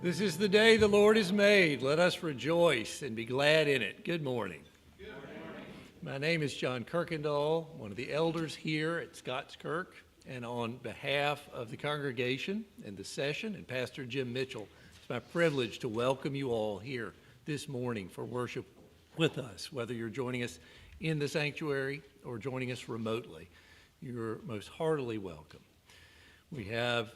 This is the day the Lord has made. Let us rejoice and be glad in it. Good morning. Good morning. My name is John Kirkendall, one of the elders here at Scots Kirk, and on behalf of the congregation and the session and Pastor Jim Mitchell, it's my privilege to welcome you all here this morning for worship with us, whether you're joining us in the sanctuary or joining us remotely. You're most heartily welcome. We have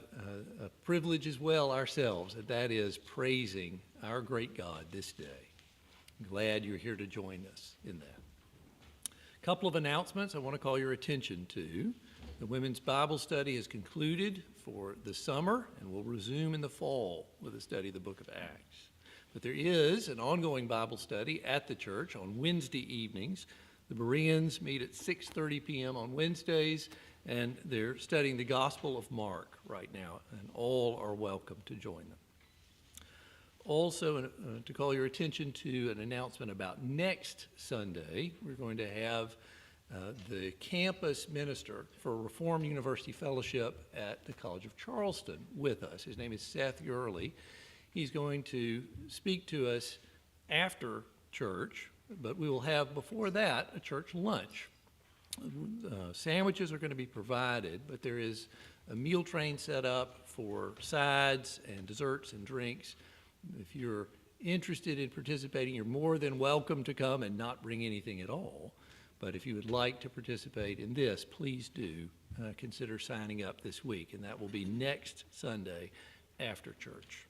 a privilege as well ourselves, and that is praising our great God this day. I'm glad you're here to join us in that. A couple of announcements I want to call your attention to. The Women's Bible Study has concluded for the summer and will resume in the fall with a study of the book of Acts. But there is an ongoing Bible study at the church on Wednesday evenings. The Bereans meet at 6:30 p.m. on Wednesdays, and they're studying the Gospel of Mark right now, and all are welcome to join them. Also, to call your attention to an announcement about next Sunday, we're going to have the campus minister for Reformed University Fellowship at the College of Charleston with us. His name is Seth Gurley. He's going to speak to us after church, but we will have before that a church lunch. Sandwiches are going to be provided, but there is a meal train set up for sides and desserts and drinks. If you're interested in participating, you're more than welcome to come and not bring anything at all. But if you would like to participate in this, please do consider signing up this week, and that will be next Sunday after church.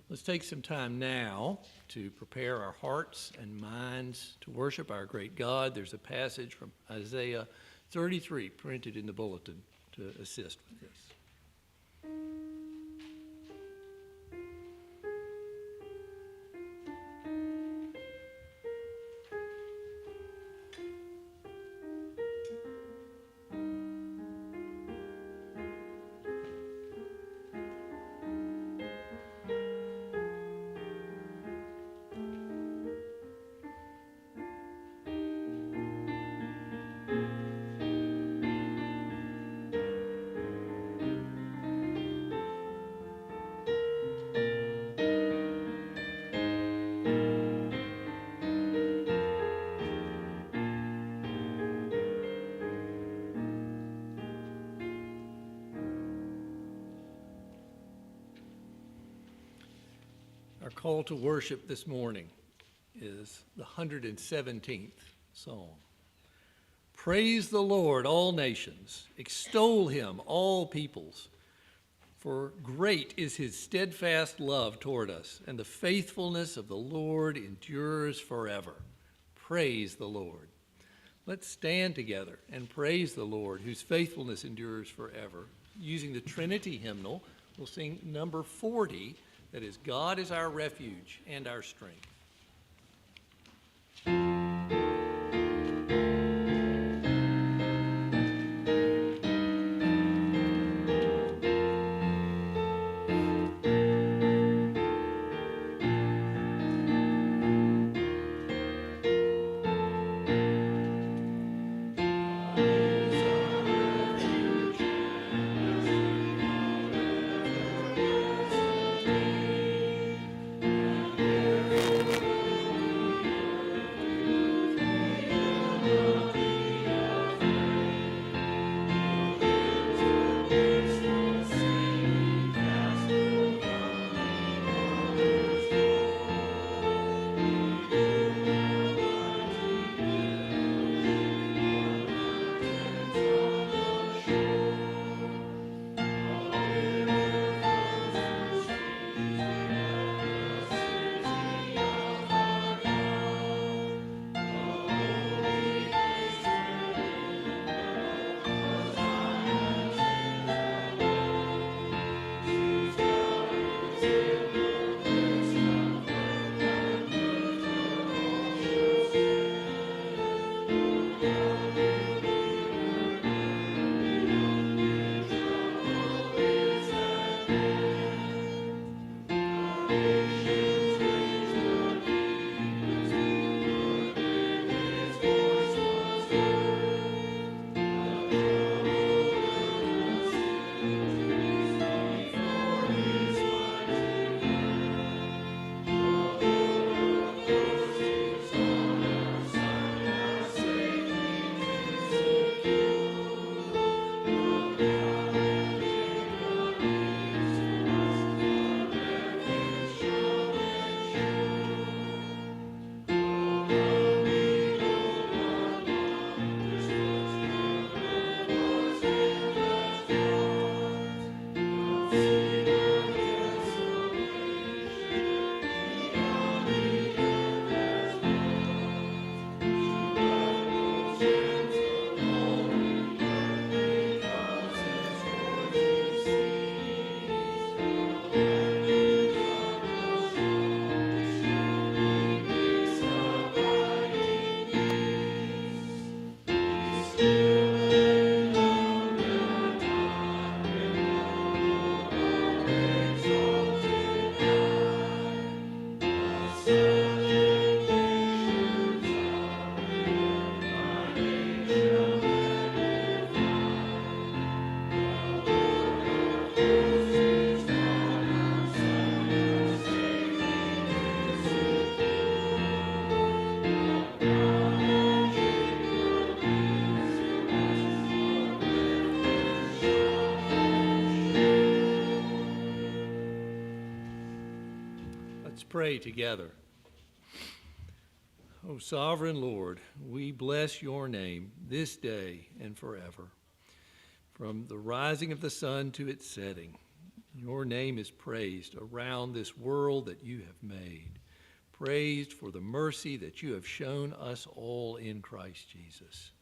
Let's take some time now to prepare our hearts and minds to worship our great God. There's a passage from Isaiah 33 printed in the bulletin to assist with this. Our call to worship this morning is the 117th Psalm. Praise the Lord, all nations. Extol him, all peoples. For great is his steadfast love toward us, and the faithfulness of the Lord endures forever. Praise the Lord. Let's stand together and praise the Lord, whose faithfulness endures forever. Using the Trinity hymnal, we'll sing number 40. That is, God is our refuge and our strength. pray together. O sovereign Lord, we bless your name this day and forever. From the rising of the sun to its setting, your name is praised around this world that you have made, praised for the mercy that you have shown us all in Christ Jesus.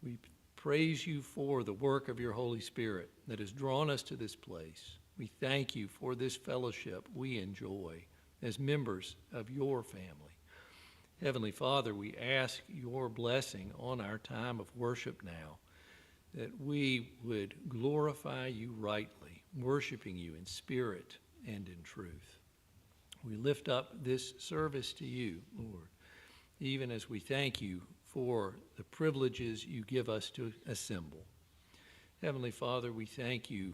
We praise you for the work of your Holy Spirit that has drawn us to this place. We thank you for this fellowship we enjoy as members of your family. Heavenly Father, we ask your blessing on our time of worship now, that we would glorify you rightly, worshiping you in spirit and in truth. We lift up this service to you, Lord, even as we thank you for the privileges you give us to assemble. Heavenly Father, we thank you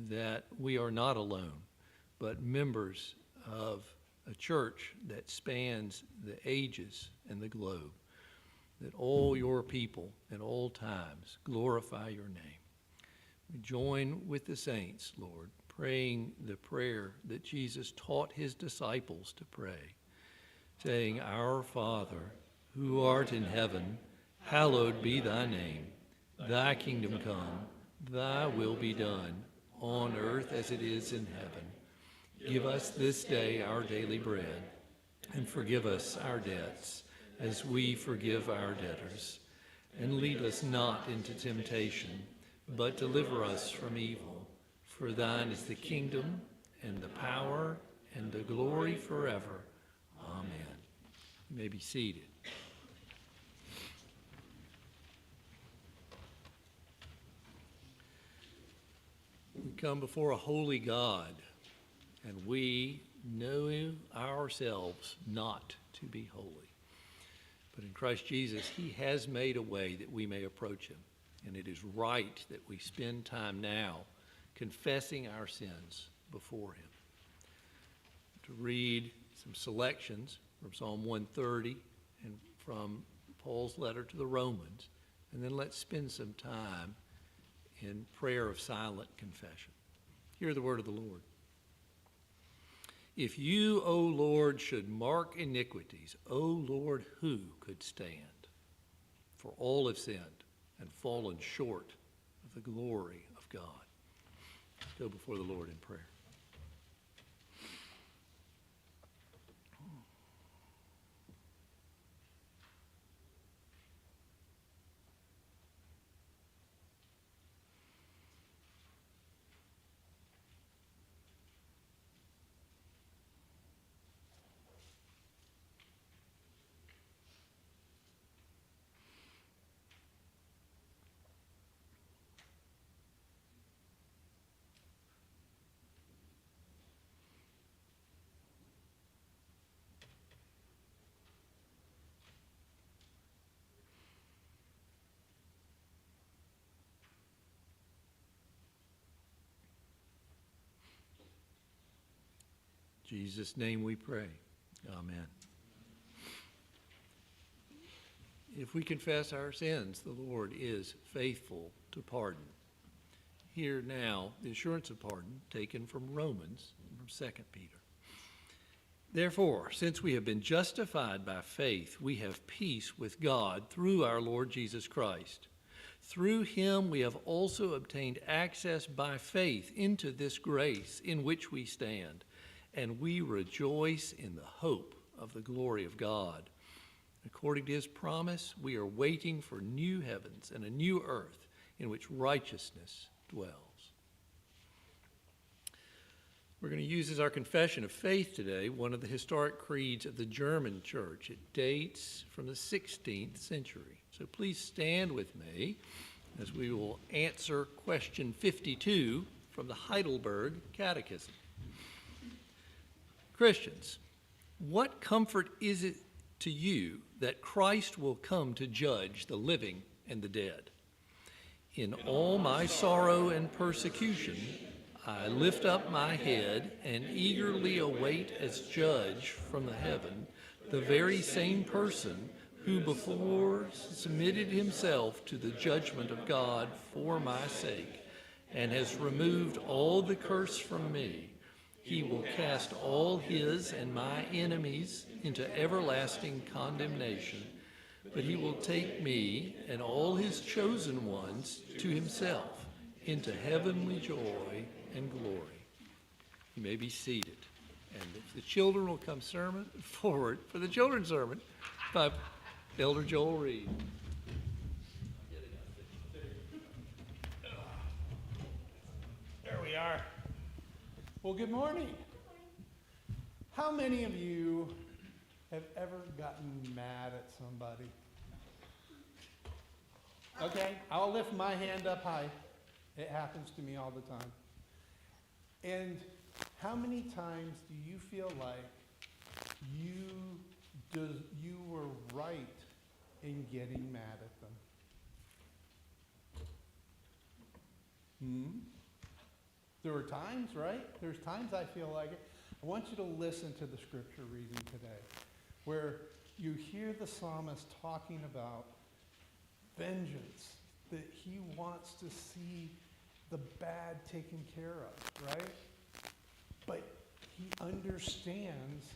that we are not alone, but members of a church that spans the ages and the globe, that all your people at all times glorify your name. We join with the saints, Lord, praying the prayer that Jesus taught his disciples to pray, saying, Our Father, who art in heaven, hallowed be thy name. Thy kingdom come, thy will be done, on earth as it is in heaven. Give us this day our daily bread, and forgive us our debts, as we forgive our debtors. And lead us not into temptation, but deliver us from evil. For thine is the kingdom, and the power, and the glory forever. Amen. You may be seated. We come before a holy God, and we know ourselves not to be holy. But in Christ Jesus, he has made a way that we may approach him. And it is right that we spend time now confessing our sins before him. To read some selections from Psalm 130 and from Paul's letter to the Romans, and then let's spend some time in prayer of silent confession. Hear the word of the Lord. If you, O Lord, should mark iniquities, O Lord, who could stand? For all have sinned and fallen short of the glory of God. Let's go before the Lord in prayer. In Jesus' name we pray. Amen. If we confess our sins, the Lord is faithful to pardon. Hear now the assurance of pardon taken from Romans, from 2 Peter. Therefore, since we have been justified by faith, we have peace with God through our Lord Jesus Christ. Through him we have also obtained access by faith into this grace in which we stand, and we rejoice in the hope of the glory of God. According to his promise, we are waiting for new heavens and a new earth in which righteousness dwells. We're going to use as our confession of faith today one of the historic creeds of the German church. It dates from the 16th century. So please stand with me as we will answer question 52 from the Heidelberg Catechism. Christians, what comfort is it to you that Christ will come to judge the living and the dead? In all my sorrow and persecution, I lift up my head and eagerly await as judge from the heaven the very same person who before submitted himself to the judgment of God for my sake and has removed all the curse from me. He will cast all his and my enemies into everlasting condemnation, but he will take me and all his chosen ones to himself into heavenly joy and glory. You may be seated. And if the children will come forward for the children's sermon by Elder Joel Reed. There we are. Well, good morning. How many of you have ever gotten mad at somebody? Okay, I'll lift my hand up high. It happens to me all the time. And how many times do you feel like you were right in getting mad at them? There were times, right? There's times I feel like it. I want you to listen to the scripture reading today, where you hear the psalmist talking about vengeance, that he wants to see the bad taken care of, right? But he understands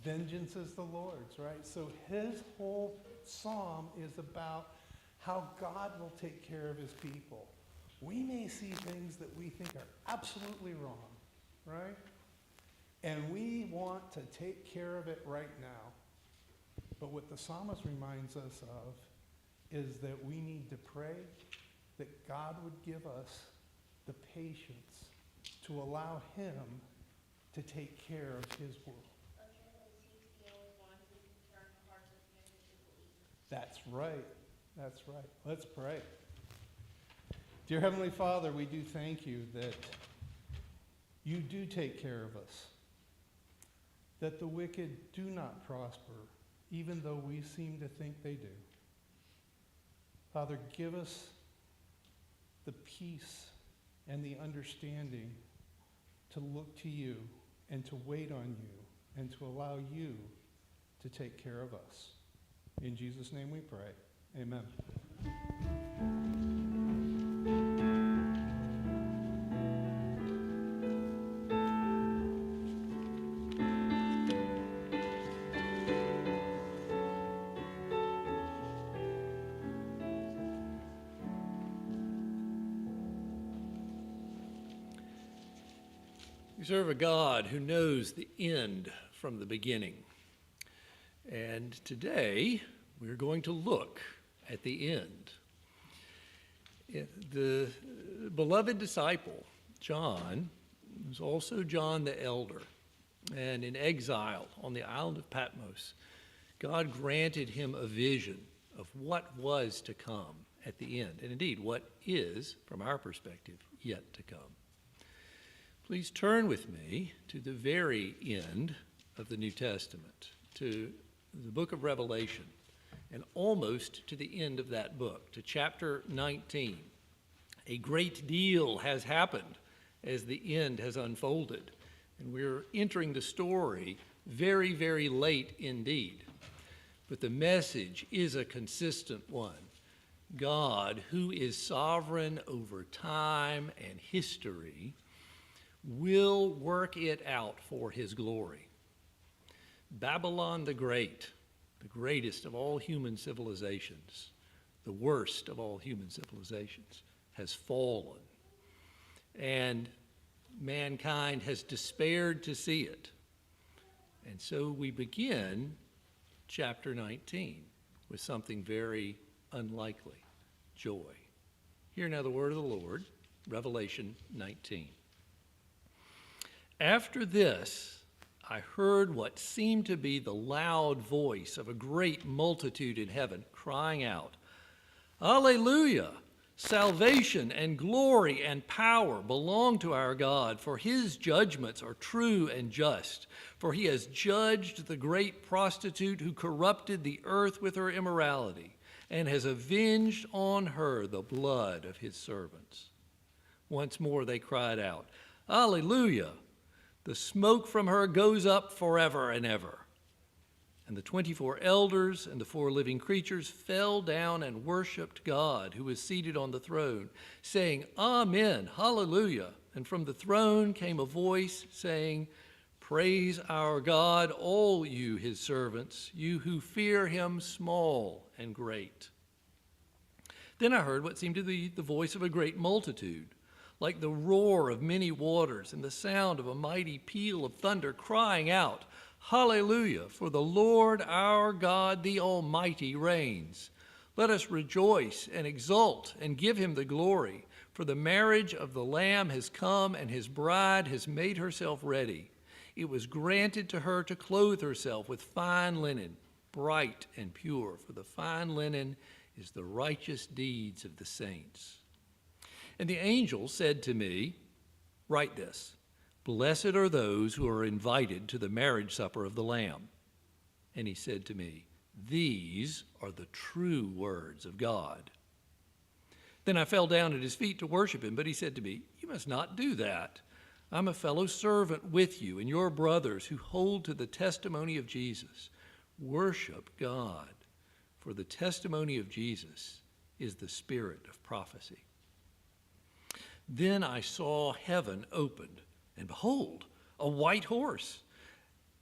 vengeance is the Lord's, right? So his whole psalm is about how God will take care of his people. We may see things that we think are absolutely wrong, right? And we want to take care of it right now. But what the psalmist reminds us of is that we need to pray that God would give us the patience to allow him to take care of his world. That's right. That's right. Let's pray. Dear Heavenly Father, we do thank you that you do take care of us, that the wicked do not prosper, even though we seem to think they do. Father, give us the peace and the understanding to look to you and to wait on you and to allow you to take care of us. In Jesus' name we pray. Amen. We serve a God who knows the end from the beginning. And today, we're going to look at the end. The beloved disciple, John, was also John the Elder. And in exile on the island of Patmos, God granted him a vision of what was to come at the end. And indeed, what is, from our perspective, yet to come. Please turn with me to the very end of the New Testament, to the book of Revelation, and almost to the end of that book, to chapter 19. A great deal has happened as the end has unfolded, and we're entering the story very, very late indeed. But the message is a consistent one. God, who is sovereign over time and history, will work it out for his glory. Babylon the Great, the greatest of all human civilizations, the worst of all human civilizations, has fallen. And mankind has despaired to see it. And so we begin chapter 19 with something very unlikely, joy. Hear now the word of the Lord, Revelation 19. After this, I heard what seemed to be the loud voice of a great multitude in heaven, crying out, Alleluia! Salvation and glory and power belong to our God, for his judgments are true and just. For he has judged the great prostitute who corrupted the earth with her immorality, and has avenged on her the blood of his servants. Once more they cried out, Alleluia! The smoke from her goes up forever and ever. And the 24 elders and the 4 living creatures fell down and worshiped God, who is seated on the throne, saying, Amen, hallelujah. and from the throne came a voice saying, "Praise our God, all you his servants, you who fear him, small and great." Then I heard what seemed to be the voice of a great multitude, like the roar of many waters and the sound of a mighty peal of thunder, crying out, "Hallelujah, for the Lord our God, the Almighty, reigns. Let us rejoice and exult and give him the glory, for the marriage of the Lamb has come, and his bride has made herself ready. It was granted to her to clothe herself with fine linen, bright and pure, for the fine linen is the righteous deeds of the saints." And the angel said to me, "Write this, blessed are those who are invited to the marriage supper of the Lamb." And he said to me, "These are the true words of God." Then I fell down at his feet to worship him, but he said to me, "You must not do that. I'm a fellow servant with you and your brothers who hold to the testimony of Jesus. Worship God, for the testimony of Jesus is the spirit of prophecy." Then I saw heaven opened, and behold, a white horse.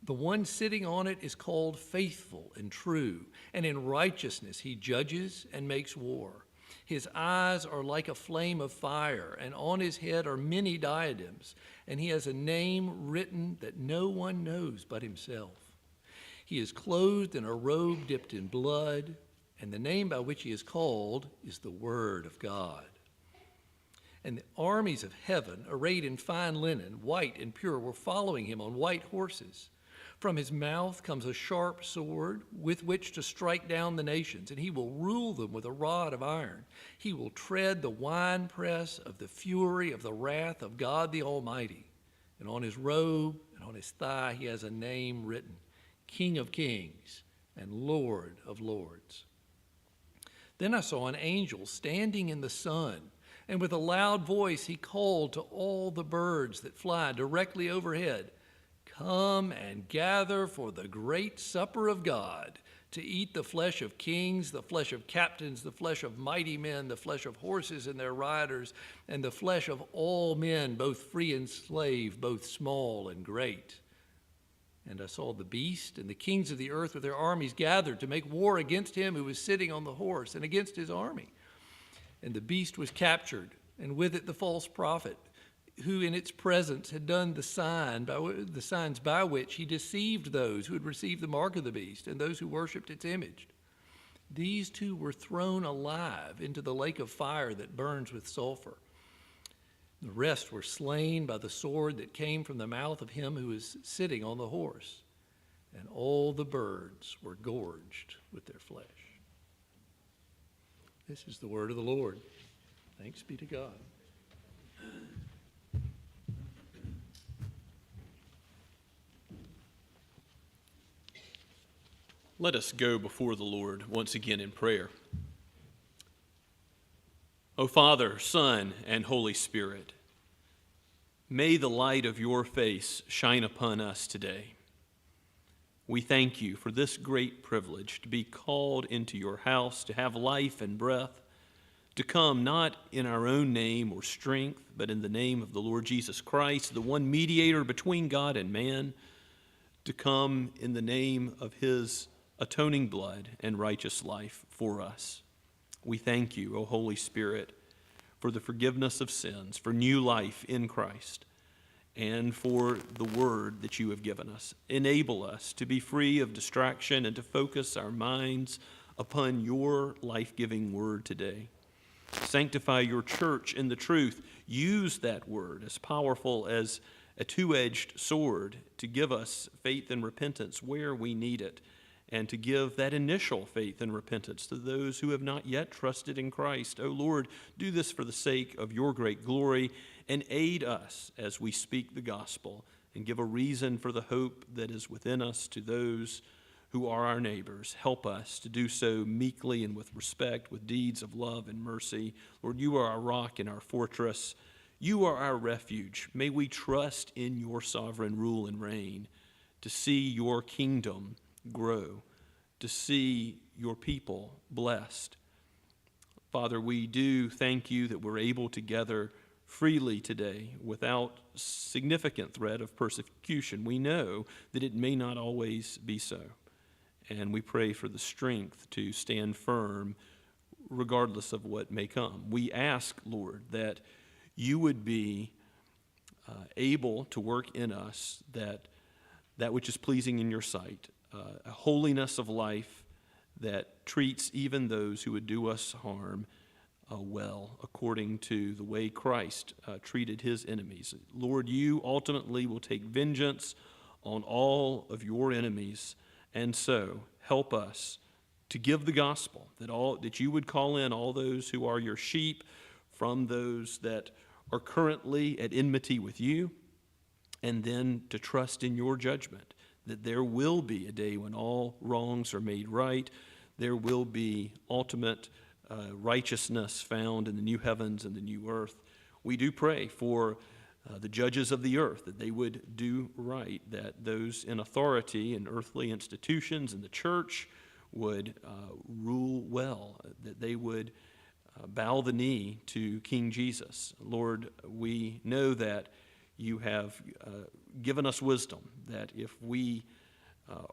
The one sitting on it is called Faithful and True, and in righteousness he judges and makes war. His eyes are like a flame of fire, and on his head are many diadems, and he has a name written that no one knows but himself. He is clothed in a robe dipped in blood, and the name by which he is called is the Word of God. And the armies of heaven, arrayed in fine linen, white and pure, were following him on white horses. From his mouth comes a sharp sword with which to strike down the nations, and he will rule them with a rod of iron. He will tread the winepress of the fury of the wrath of God the Almighty. And on his robe and on his thigh he has a name written, King of Kings and Lord of Lords. Then I saw an angel standing in the sun, and with a loud voice he called to all the birds that fly directly overhead, "Come and gather for the great supper of God, to eat the flesh of kings, the flesh of captains, the flesh of mighty men, the flesh of horses and their riders, and the flesh of all men, both free and slave, both small and great." And I saw the beast and the kings of the earth with their armies gathered to make war against him who was sitting on the horse and against his army. And the beast was captured, and with it the false prophet, who in its presence had done the signs by which he deceived those who had received the mark of the beast and those who worshipped its image. These two were thrown alive into the lake of fire that burns with sulfur. The rest were slain by the sword that came from the mouth of him who was sitting on the horse, and all the birds were gorged with their flesh. This is the word of the Lord. Thanks be to God. Let us go before the Lord once again in prayer. O Father, Son, and Holy Spirit, may the light of your face shine upon us today. We thank you for this great privilege to be called into your house, to have life and breath, to come not in our own name or strength, but in the name of the Lord Jesus Christ, the one mediator between God and man, to come in the name of his atoning blood and righteous life for us. We thank you, O Holy Spirit, for the forgiveness of sins, for new life in Christ, and for the word that you have given us. Enable us to be free of distraction and to focus our minds upon your life-giving word today. Sanctify your church in the truth. Use that word as powerful as a two-edged sword to give us faith and repentance where we need it, and to give that initial faith and repentance to those who have not yet trusted in Christ. O Lord, do this for the sake of your great glory, and aid us as we speak the gospel, and give a reason for the hope that is within us to those who are our neighbors. Help us to do so meekly and with respect, with deeds of love and mercy. Lord, you are our rock and our fortress. You are our refuge. May we trust in your sovereign rule and reign to see your kingdom grow, to see your people blessed. Father, we do thank you that we're able together freely today without significant threat of persecution. We know that it may not always be so. And we pray for the strength to stand firm regardless of what may come. We ask, Lord, that you would be able to work in us that which is pleasing in your sight, a holiness of life that treats even those who would do us harm well, according to the way Christ treated his enemies. Lord, you ultimately will take vengeance on all of your enemies, and so help us to give the gospel, that you would call in all those who are your sheep from those that are currently at enmity with you, and then to trust in your judgment, that there will be a day when all wrongs are made right. There will be ultimate righteousness found in the new heavens and the new earth. We do pray for the judges of the earth, that they would do right, that those in authority in earthly institutions and the church would rule well, that they would bow the knee to King Jesus. Lord, we know that you have given us wisdom, that if we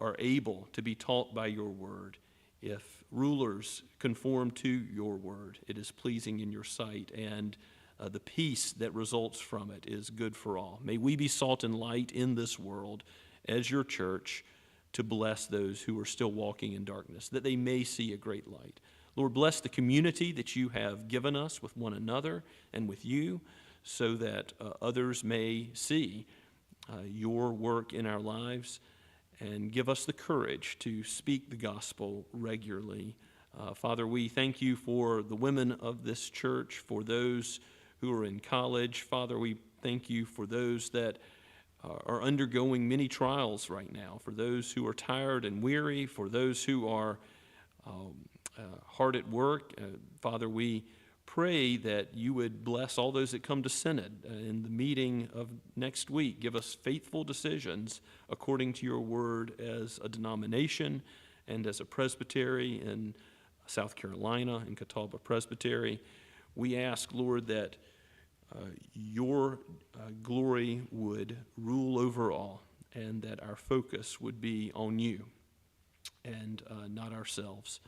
are able to be taught by your word, if rulers conform to your word, it is pleasing in your sight, and the peace that results from it is good for all. May we be salt and light in this world as your church to bless those who are still walking in darkness, that they may see a great light. Lord, bless the community that you have given us with one another and with you, so that others may see your work in our lives, and give us the courage to speak the gospel regularly. Father, we thank you for the women of this church, for those who are in college. Father, we thank you for those that are undergoing many trials right now, for those who are tired and weary, for those who are hard at work. Father, we pray that you would bless all those that come to Synod in the meeting of next week. Give us faithful decisions according to your word as a denomination and as a presbytery in South Carolina, in Catawba Presbytery. We ask, Lord, that your glory would rule over all, and that our focus would be on you and not ourselves.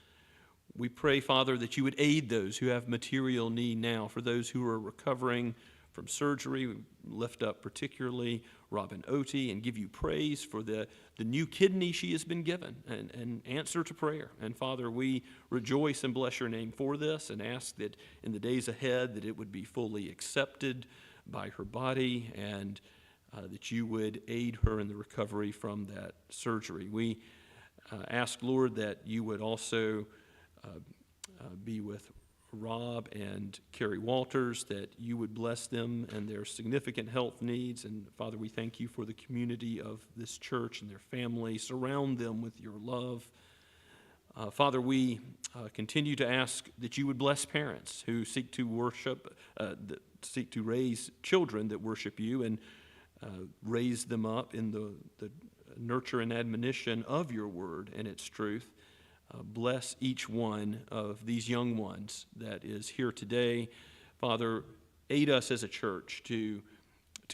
We pray, Father, that you would aid those who have material need now. For those who are recovering from surgery, we lift up particularly Robin Otie and give you praise for the new kidney she has been given, and answer to prayer. And Father, we rejoice and bless your name for this, and ask that in the days ahead that it would be fully accepted by her body, and that you would aid her in the recovery from that surgery. We ask, Lord, that you would also be with Rob and Carrie Walters, that you would bless them and their significant health needs. And Father, we thank you for the community of this church and their family. Surround them with your love. Father, we continue to ask that you would bless parents who seek to worship, seek to raise children that worship you, and raise them up in the nurture and admonition of your word and its truth. Bless each one of these young ones that is here today. Father, aid us as a church to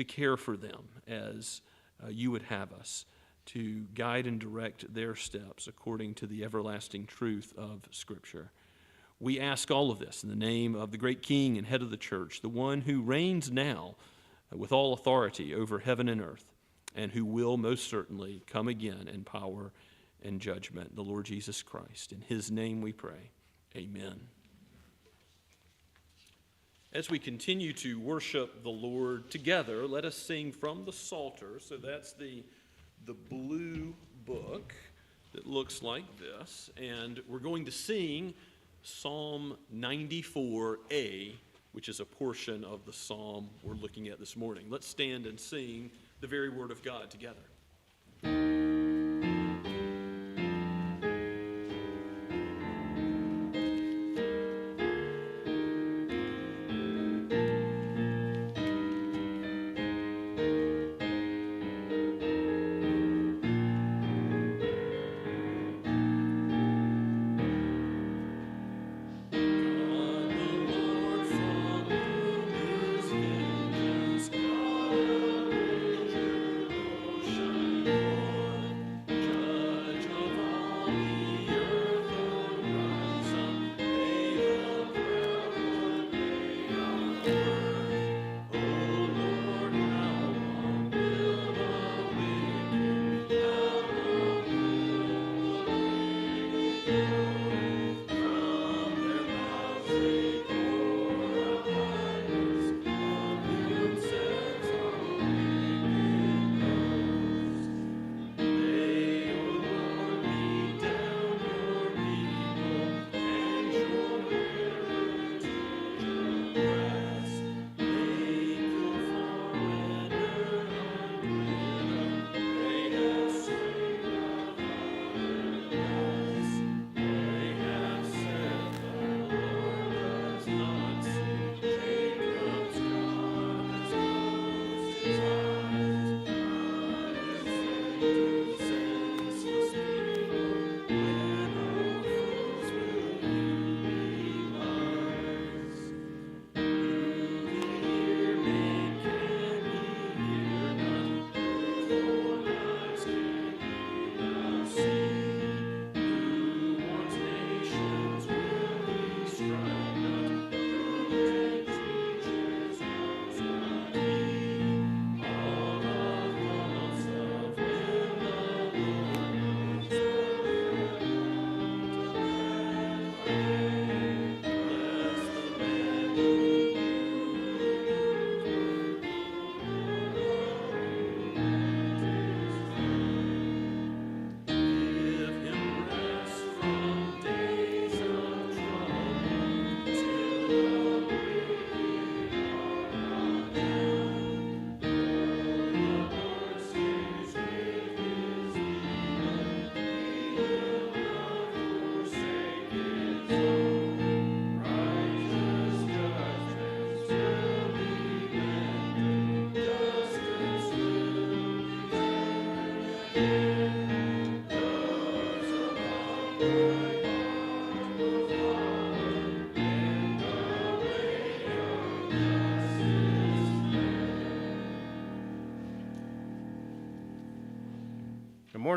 care for them as you would have us, to guide and direct their steps according to the everlasting truth of Scripture. We ask all of this in the name of the great King and head of the church, the one who reigns now with all authority over heaven and earth, and who will most certainly come again in power and judgment, the Lord Jesus Christ. In his name we pray. Amen. As we continue to worship the Lord together, let us sing from the Psalter. So that's the blue book that looks like this. And we're going to sing Psalm 94a, which is a portion of the psalm we're looking at this morning. Let's stand and sing the very word of God together. God, the Lord from whom is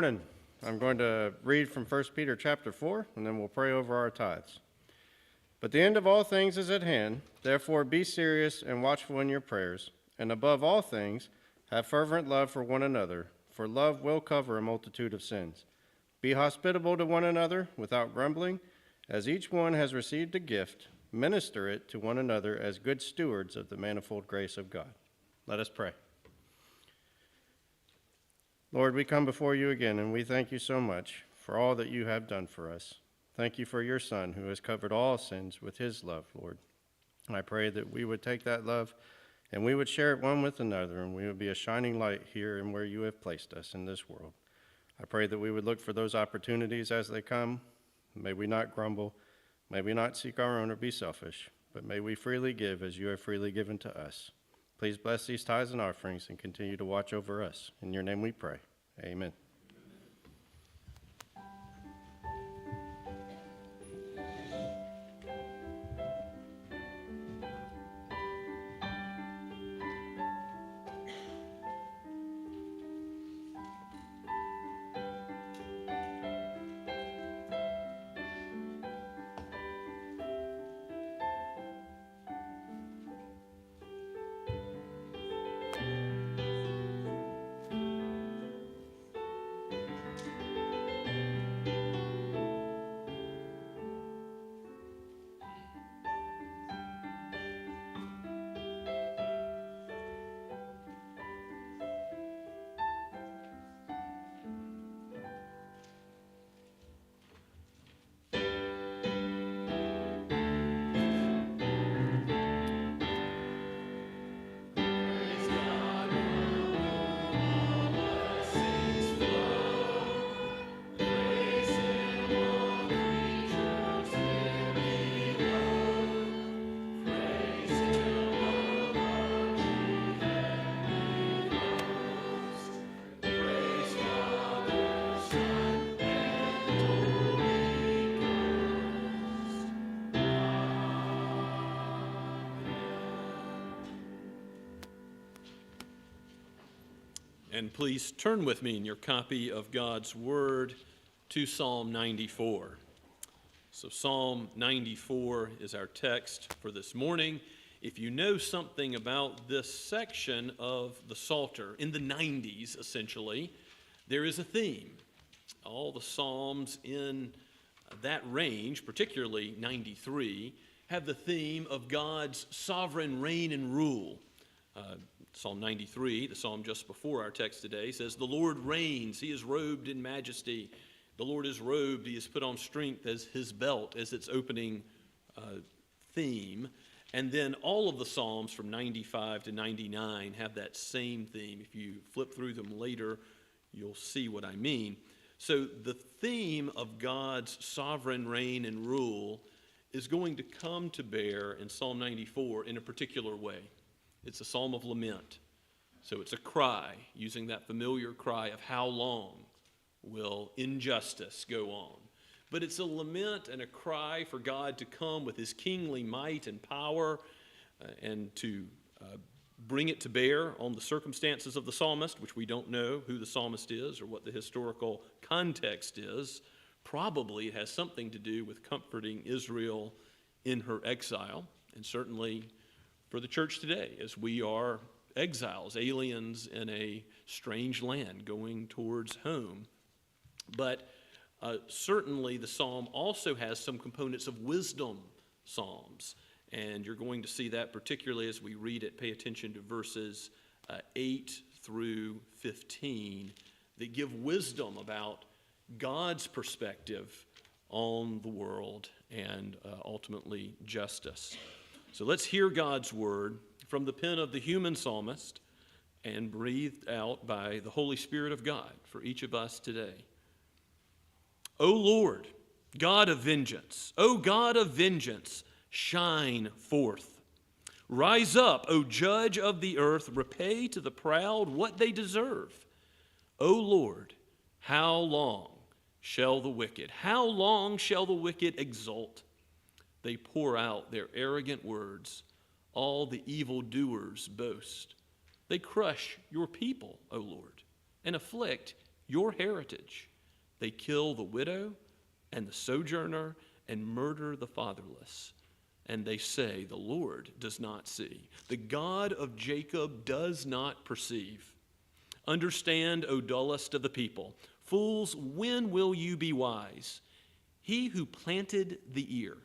morning. I'm going to read from 1 Peter chapter 4, and then we'll pray over our tithes. But the end of all things is at hand. Therefore be serious and watchful in your prayers. And above all things, have fervent love for one another, for love will cover a multitude of sins. Be hospitable to one another without grumbling. As each one has received a gift, minister it to one another as good stewards of the manifold grace of God. Let us pray. Lord, we come before you again, and we thank you so much for all that you have done for us. Thank you for your Son, who has covered all sins with his love, Lord. I pray that we would take that love and we would share it one with another, and we would be a shining light here and where you have placed us in this world. I pray that we would look for those opportunities as they come. May we not grumble. May we not seek our own or be selfish, but may we freely give as you have freely given to us. Please bless these tithes and offerings and continue to watch over us. In your name we pray. Amen. And please turn with me in your copy of God's Word to Psalm 94. So Psalm 94 is our text for this morning. If you know something about this section of the Psalter, in the 90s essentially, there is a theme. All the Psalms in that range, particularly 93, have the theme of God's sovereign reign and rule. Psalm 93, the psalm just before our text today, says, "The Lord reigns, he is robed in majesty. The Lord is robed, he has put on strength as his belt," as its opening theme. And then all of the psalms from 95 to 99 have that same theme. If you flip through them later, you'll see what I mean. So the theme of God's sovereign reign and rule is going to come to bear in Psalm 94 in a particular way. It's a psalm of lament. So it's a cry, using that familiar cry of how long will injustice go on. But it's a lament and a cry for God to come with his kingly might and power and to bring it to bear on the circumstances of the psalmist, which we don't know who the psalmist is or what the historical context is. Probably it has something to do with comforting Israel in her exile, and certainly for the church today, as we are exiles, aliens in a strange land going towards home. But certainly the psalm also has some components of wisdom psalms, and you're going to see that particularly as we read it. Pay attention to verses 8 through 15 that give wisdom about God's perspective on the world and ultimately justice. So let's hear God's word from the pen of the human psalmist and breathed out by the Holy Spirit of God for each of us today. O Lord, God of vengeance, O God of vengeance, shine forth. Rise up, O Judge of the earth, repay to the proud what they deserve. O Lord, how long shall the wicked exult? They pour out their arrogant words. All the evildoers boast. They crush your people, O Lord, and afflict your heritage. They kill the widow and the sojourner and murder the fatherless. And they say, the Lord does not see. The God of Jacob does not perceive. Understand, O dullest of the people. Fools, when will you be wise? He who planted the ear,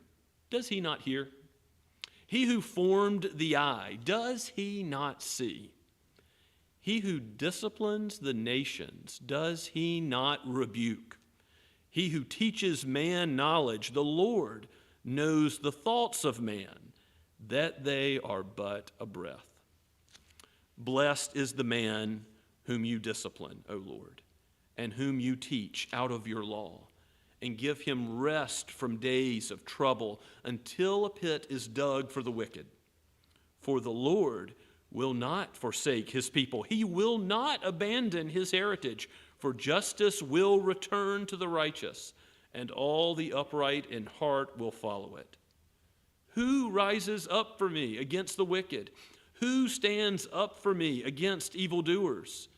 does he not hear? He who formed the eye, does he not see? He who disciplines the nations, does he not rebuke? He who teaches man knowledge, the Lord knows the thoughts of man, that they are but a breath. Blessed is the man whom you discipline, O Lord, and whom you teach out of your law, and give him rest from days of trouble until a pit is dug for the wicked. For the Lord will not forsake his people. He will not abandon his heritage, for justice will return to the righteous, and all the upright in heart will follow it. Who rises up for me against the wicked? Who stands up for me against evildoers?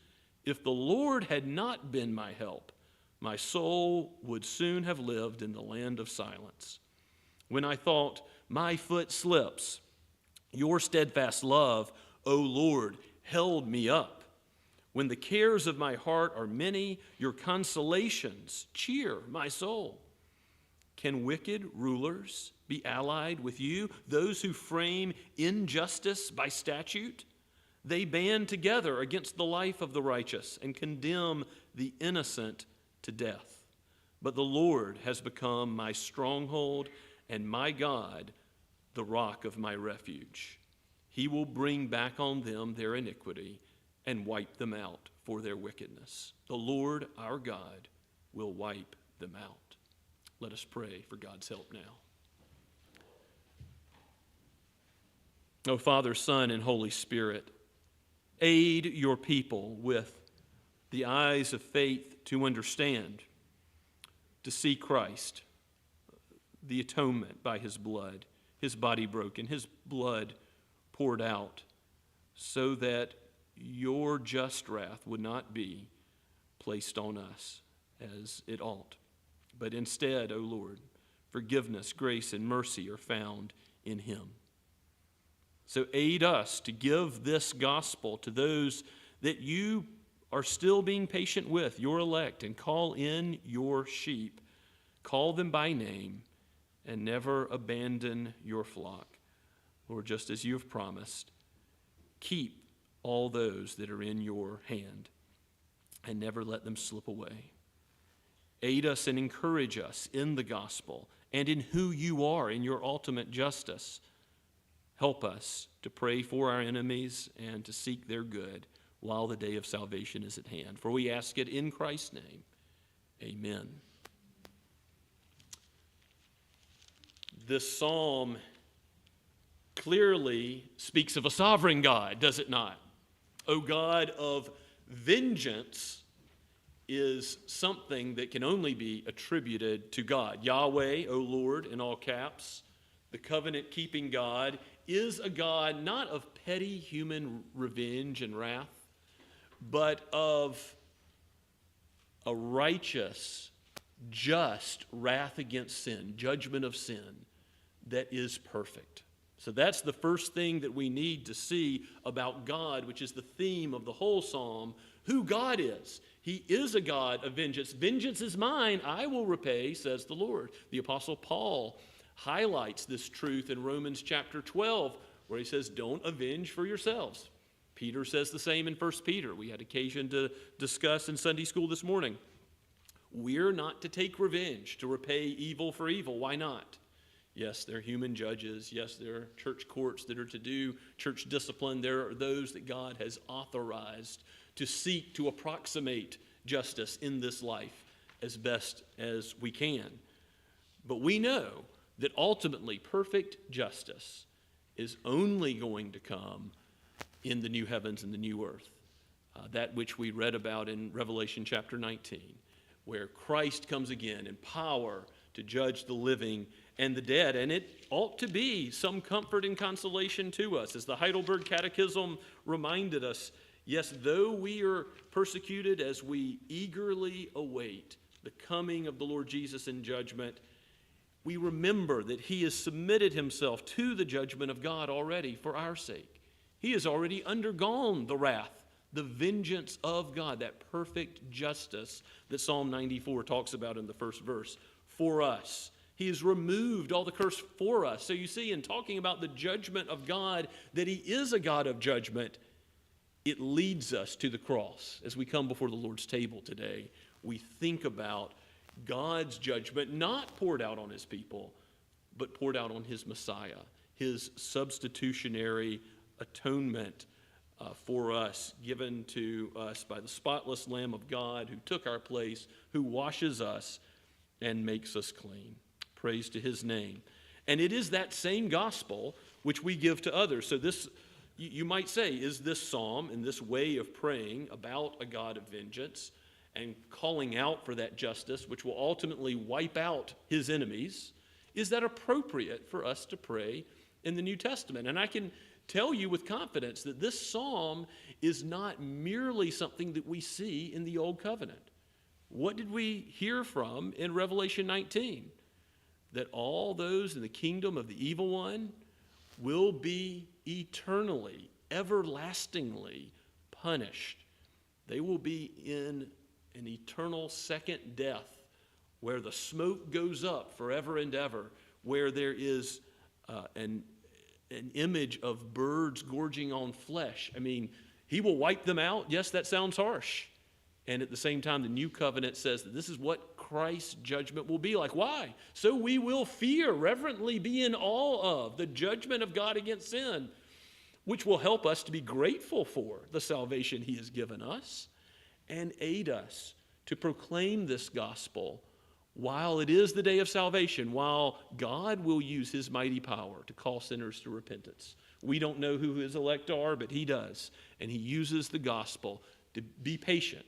If the Lord had not been my help, my soul would soon have lived in the land of silence. When I thought, my foot slips, your steadfast love, O Lord, held me up. When the cares of my heart are many, your consolations cheer my soul. Can wicked rulers be allied with you, those who frame injustice by statute? They band together against the life of the righteous and condemn the innocent to death. But the Lord has become my stronghold and my God, the rock of my refuge. He will bring back on them their iniquity and wipe them out for their wickedness. The Lord our God will wipe them out. Let us pray for God's help now. O Father, Son, and Holy Spirit, aid your people with the eyes of faith to understand, to see Christ, the atonement by his blood, his body broken, his blood poured out, so that your just wrath would not be placed on us as it ought. But instead, O Lord, forgiveness, grace, and mercy are found in him. So aid us to give this gospel to those that you are still being patient with, your elect, and call in your sheep. Call them by name and never abandon your flock. Lord, just as you have promised, keep all those that are in your hand and never let them slip away. Aid us and encourage us in the gospel and in who you are in your ultimate justice. Help us to pray for our enemies and to seek their good while the day of salvation is at hand. For we ask it in Christ's name. Amen. This psalm clearly speaks of a sovereign God, does it not? O God of vengeance is something that can only be attributed to God. Yahweh, O Lord, in all caps, the covenant-keeping God, is a God not of petty human revenge and wrath, but of a righteous, just wrath against sin, judgment of sin that is perfect. So that's the first thing that we need to see about God, which is the theme of the whole psalm, who God is. He is a God of vengeance. Vengeance is mine, I will repay, says the Lord. The Apostle Paul highlights this truth in Romans chapter 12, where he says, don't avenge for yourselves. Peter says the same in 1 Peter. We had occasion to discuss in Sunday school this morning. We're not to take revenge, to repay evil for evil. Why not? Yes, there are human judges. Yes, there are church courts that are to do church discipline. There are those that God has authorized to seek to approximate justice in this life as best as we can. But we know that ultimately perfect justice is only going to come in the new heavens and the new earth. That which we read about in Revelation chapter 19, where Christ comes again in power to judge the living and the dead. And it ought to be some comfort and consolation to us. As the Heidelberg Catechism reminded us Yes, though we are persecuted as we eagerly await the coming of the Lord Jesus in judgment, we remember that he has submitted himself to the judgment of God already for our sake. He has already undergone the wrath, the vengeance of God, that perfect justice that Psalm 94 talks about in the first verse, for us. He has removed all the curse for us. So you see, in talking about the judgment of God, that he is a God of judgment, it leads us to the cross. As we come before the Lord's table today, we think about God's judgment not poured out on his people, but poured out on his Messiah, his substitutionary atonement for us, given to us by the spotless Lamb of God who took our place, who washes us and makes us clean. Praise to his name. And it is that same gospel which we give to others. So this, you might say, is this psalm and this way of praying about a God of vengeance and calling out for that justice, which will ultimately wipe out his enemies, is that appropriate for us to pray in the New Testament? And I can tell you with confidence that this psalm is not merely something that we see in the Old Covenant. What did we hear from in Revelation 19? That all those in the kingdom of the evil one will be eternally, everlastingly punished. They will be in an eternal second death where the smoke goes up forever and ever, where there is an image of birds gorging on flesh. I mean, he will wipe them out. Yes, that sounds harsh. And at the same time, the new covenant says that this is what Christ's judgment will be like. Why? So we will fear, reverently be in awe of the judgment of God against sin, which will help us to be grateful for the salvation he has given us and aid us to proclaim this gospel while it is the day of salvation, while God will use his mighty power to call sinners to repentance. We don't know who his elect are, but he does. And he uses the gospel to be patient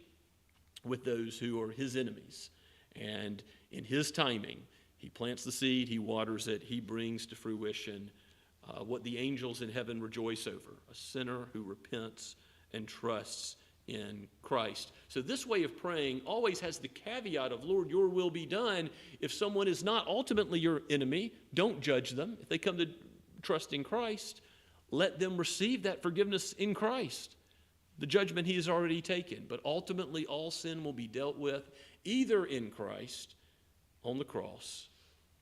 with those who are his enemies. And in his timing, he plants the seed, he waters it, he brings to fruition what the angels in heaven rejoice over, a sinner who repents and trusts in Christ. So this way of praying always has the caveat of, Lord, your will be done. If someone is not ultimately your enemy, don't judge them. If they come to trust in Christ, let them receive that forgiveness in Christ, the judgment he has already taken. But ultimately, all sin will be dealt with either in Christ on the cross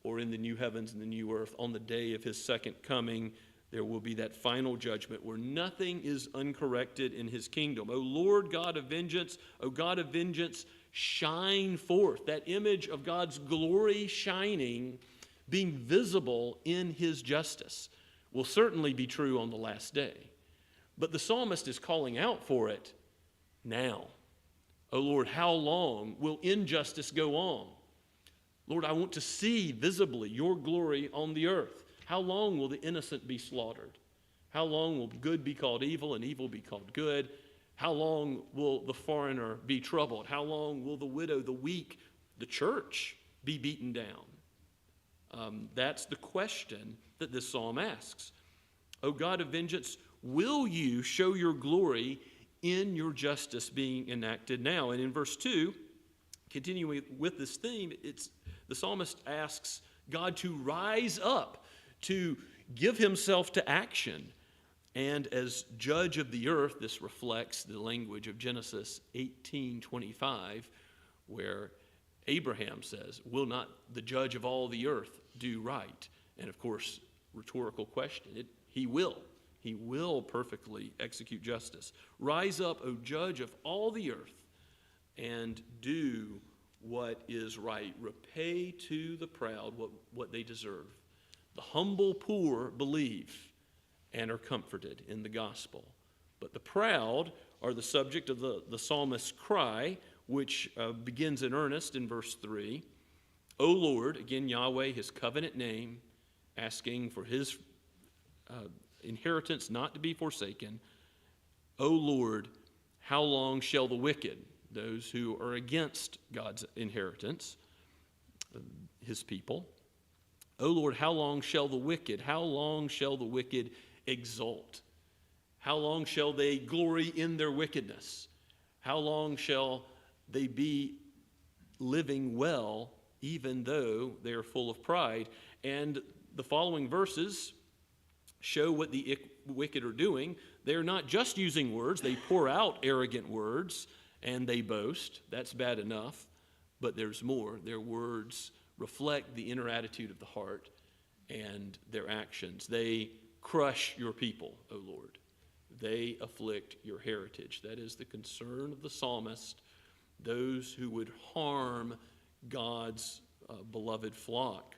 or in the new heavens and the new earth on the day of his second coming. There will be that final judgment where nothing is uncorrected in his kingdom. O Lord God of vengeance, O God of vengeance, shine forth. That image of God's glory shining, being visible in his justice, will certainly be true on the last day. But the psalmist is calling out for it now. O Lord, how long will injustice go on? Lord, I want to see visibly your glory on the earth. How long will the innocent be slaughtered? How long will good be called evil and evil be called good? How long will the foreigner be troubled? How long will the widow, the weak, the church be beaten down? That's the question that this psalm asks. O God of vengeance, will you show your glory in your justice being enacted now? And in verse 2, continuing with this theme, the psalmist asks God to rise up, to give himself to action. And as judge of the earth, this reflects the language of Genesis 18:25, where Abraham says, will not the judge of all the earth do right? And of course, rhetorical question, he will. He will perfectly execute justice. Rise up, O judge of all the earth, and do what is right. Repay to the proud what they deserve. The humble poor believe and are comforted in the gospel. But the proud are the subject of the psalmist's cry, which begins in earnest in verse 3. O Lord, again Yahweh, his covenant name, asking for his inheritance not to be forsaken. O Lord, how long shall the wicked, those who are against God's inheritance, his people, O Lord, how long shall the wicked exult? How long shall they glory in their wickedness? How long shall they be living well, even though they are full of pride? And the following verses show what the wicked are doing. They are not just using words. They pour out arrogant words, and they boast. That's bad enough, but there's more. Their words reflect the inner attitude of the heart and their actions. They crush your people, O Lord. They afflict your heritage. That is the concern of the psalmist, those who would harm God's beloved flock.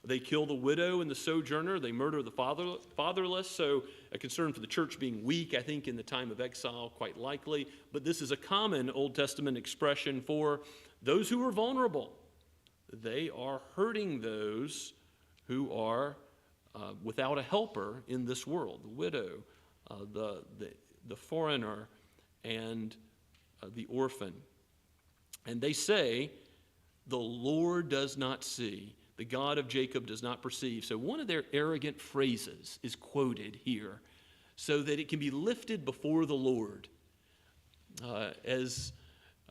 They kill the widow and the sojourner. They murder the fatherless. So a concern for the church being weak, I think, in the time of exile, quite likely. But this is a common Old Testament expression for those who are vulnerable. They are hurting those who are without a helper in this world, the widow, the foreigner, and the orphan. And they say, the Lord does not see. The God of Jacob does not perceive. So one of their arrogant phrases is quoted here so that it can be lifted before the Lord. As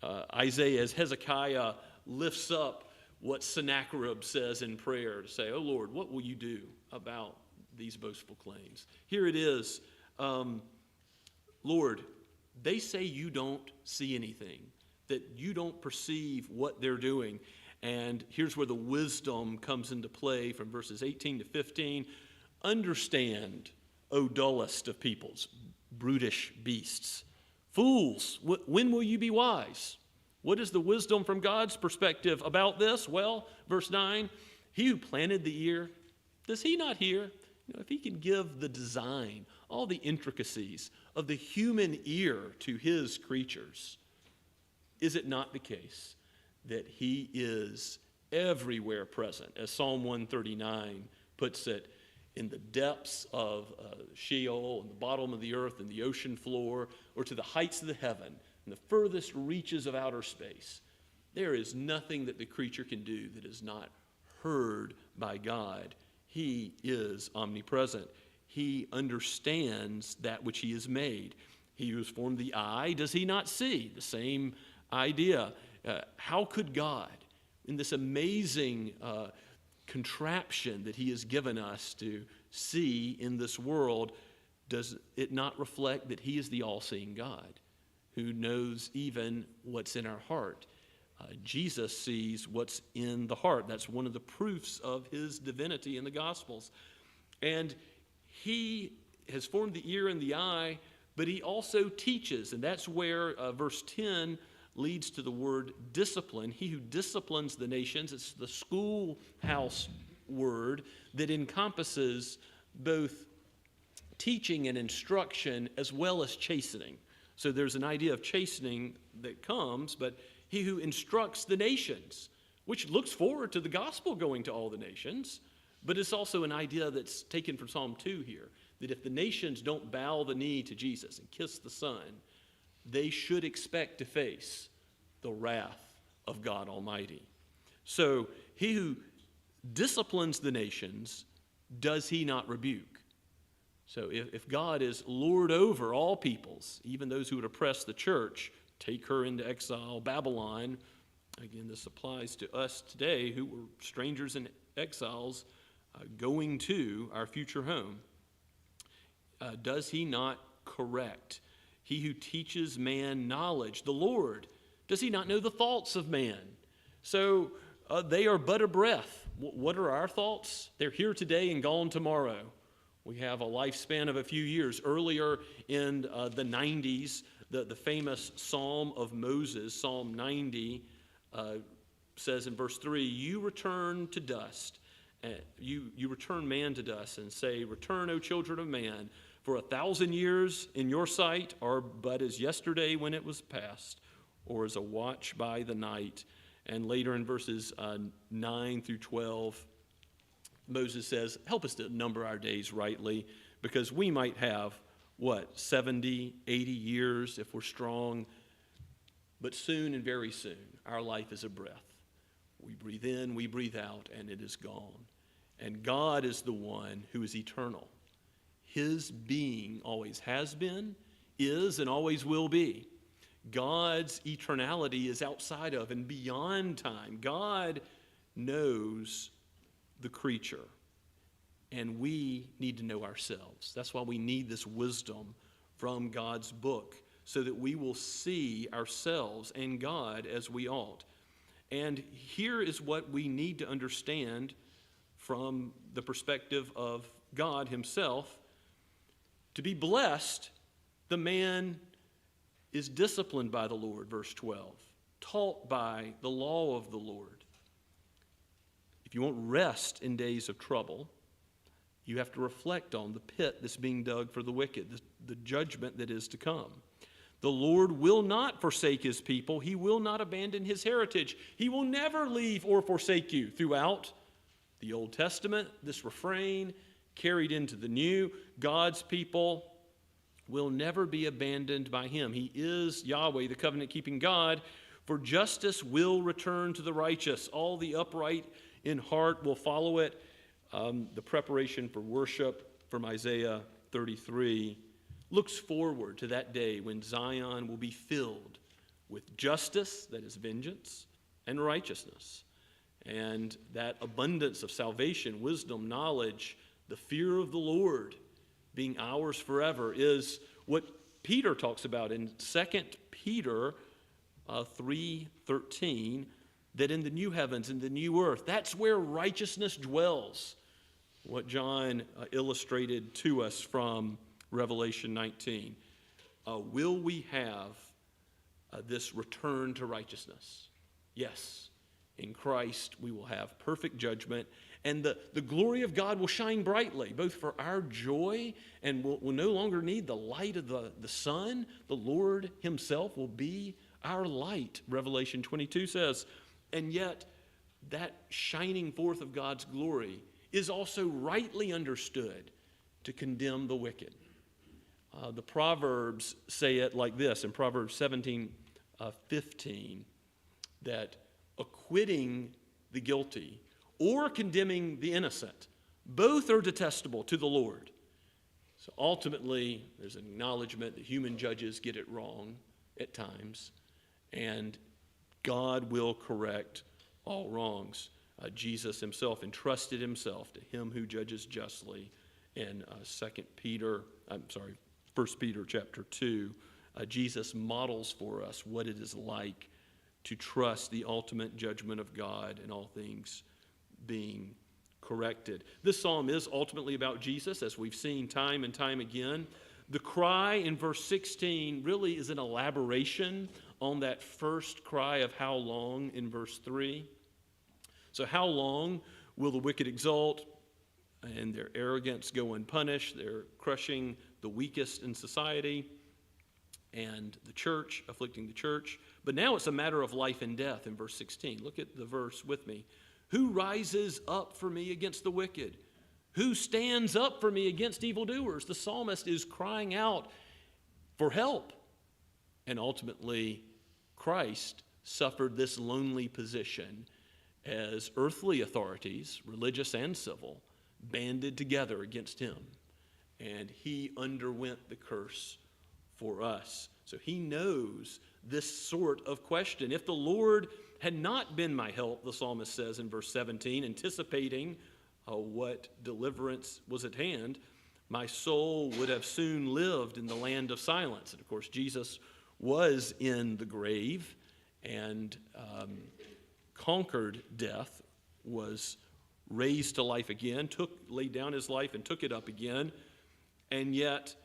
Hezekiah lifts up what Sennacherib says in prayer to say, oh Lord, what will you do about these boastful claims? Here it is. Lord, they say you don't see anything, that you don't perceive what they're doing. And here's where the wisdom comes into play from verses 18 to 15. Understand, O dullest of peoples, brutish beasts. Fools, when will you be wise? What is the wisdom from God's perspective about this? Well, verse 9, he who planted the ear, does he not hear? If he can give the design, all the intricacies of the human ear to his creatures, is it not the case that he is everywhere present, as Psalm 139 puts it, in the depths of Sheol, in the bottom of the earth, in the ocean floor, or to the heights of the heaven, in the furthest reaches of outer space? There is nothing that the creature can do that is not heard by God. He is omnipresent. He understands that which he has made. He who has formed the eye, does he not see? The same idea. How could God, in this amazing contraption that he has given us to see in this world, does it not reflect that he is the all-seeing God who knows even what's in our heart? Jesus sees what's in the heart. That's one of the proofs of his divinity in the Gospels. And he has formed the ear and the eye, but he also teaches, and that's where verse 10 leads to the word discipline. He who disciplines the nations, it's the schoolhouse word that encompasses both teaching and instruction as well as chastening. So there's an idea of chastening that comes, but he who instructs the nations, which looks forward to the gospel going to all the nations, but it's also an idea that's taken from Psalm 2 here, that if the nations don't bow the knee to Jesus and kiss the Son, they should expect to face the wrath of God Almighty. So he who disciplines the nations, does he not rebuke? So if God is Lord over all peoples, even those who would oppress the church, take her into exile, Babylon, again, this applies to us today who were strangers and exiles going to our future home. Does he not correct? He who teaches man knowledge, the Lord, does he not know the thoughts of man? So they are but a breath. What are our thoughts? They're here today and gone tomorrow. We have a lifespan of a few years. Earlier in the 90s, the famous Psalm of Moses, Psalm 90, says in verse 3, you return to dust. You return man to dust and say, return, O children of man, for 1,000 years in your sight are but as yesterday when it was past, or as a watch by the night. And later in verses 9 through 12, Moses says, help us to number our days rightly, because we might have, 70, 80 years if we're strong. But soon and very soon, our life is a breath. We breathe in, we breathe out, and it is gone. And God is the one who is eternal. His being always has been, is, and always will be. God's eternality is outside of and beyond time. God knows the creature, and we need to know ourselves. That's why we need this wisdom from God's book, so that we will see ourselves and God as we ought. And here is what we need to understand from the perspective of God himself. To be blessed, the man is disciplined by the Lord, verse 12, taught by the law of the Lord. If you want rest in days of trouble, you have to reflect on the pit that's being dug for the wicked, the judgment that is to come. The Lord will not forsake his people. He will not abandon his heritage. He will never leave or forsake you. Throughout the Old Testament, this refrain carried into the New, God's people will never be abandoned by him. He is Yahweh, the covenant-keeping God. For justice will return to the righteous. All the upright in heart will follow it. The preparation for worship from Isaiah 33 looks forward to that day when Zion will be filled with justice, that is vengeance, and righteousness. And that abundance of salvation, wisdom, knowledge, the fear of the Lord being ours forever is what Peter talks about in 2 Peter 3:13, that in the new heavens and the new earth, that's where righteousness dwells. What John illustrated to us from Revelation 19. Will we have this return to righteousness? Yes. In Christ we will have perfect judgment, and the glory of God will shine brightly, both for our joy, and we'll no longer need the light of the sun. The Lord himself will be our light, Revelation 22 says. And yet that shining forth of God's glory is also rightly understood to condemn the wicked. The Proverbs say it like this in Proverbs 17:15, that acquitting the guilty or condemning the innocent, both are detestable to the Lord. So ultimately, there's an acknowledgement that human judges get it wrong at times, and God will correct all wrongs. Jesus himself entrusted himself to him who judges justly in 1 Peter chapter 2. Jesus models for us what it is like to trust the ultimate judgment of God and all things being corrected. This psalm is ultimately about Jesus, as we've seen time and time again. The cry in verse 16 really is an elaboration on that first cry of how long in verse 3. So how long will the wicked exult and their arrogance go unpunished? They're crushing the weakest in society and the church, afflicting the church. But now it's a matter of life and death in verse 16. Look at the verse with me. Who rises up for me against the wicked? Who stands up for me against evildoers? The psalmist is crying out for help. And ultimately, Christ suffered this lonely position as earthly authorities, religious and civil, banded together against him. And he underwent the curse for us. So he knows this sort of question. If the Lord had not been my help, the psalmist says in verse 17, anticipating what deliverance was at hand, my soul would have soon lived in the land of silence. And of course, Jesus was in the grave and conquered death, was raised to life again, laid down his life and took it up again. And yet,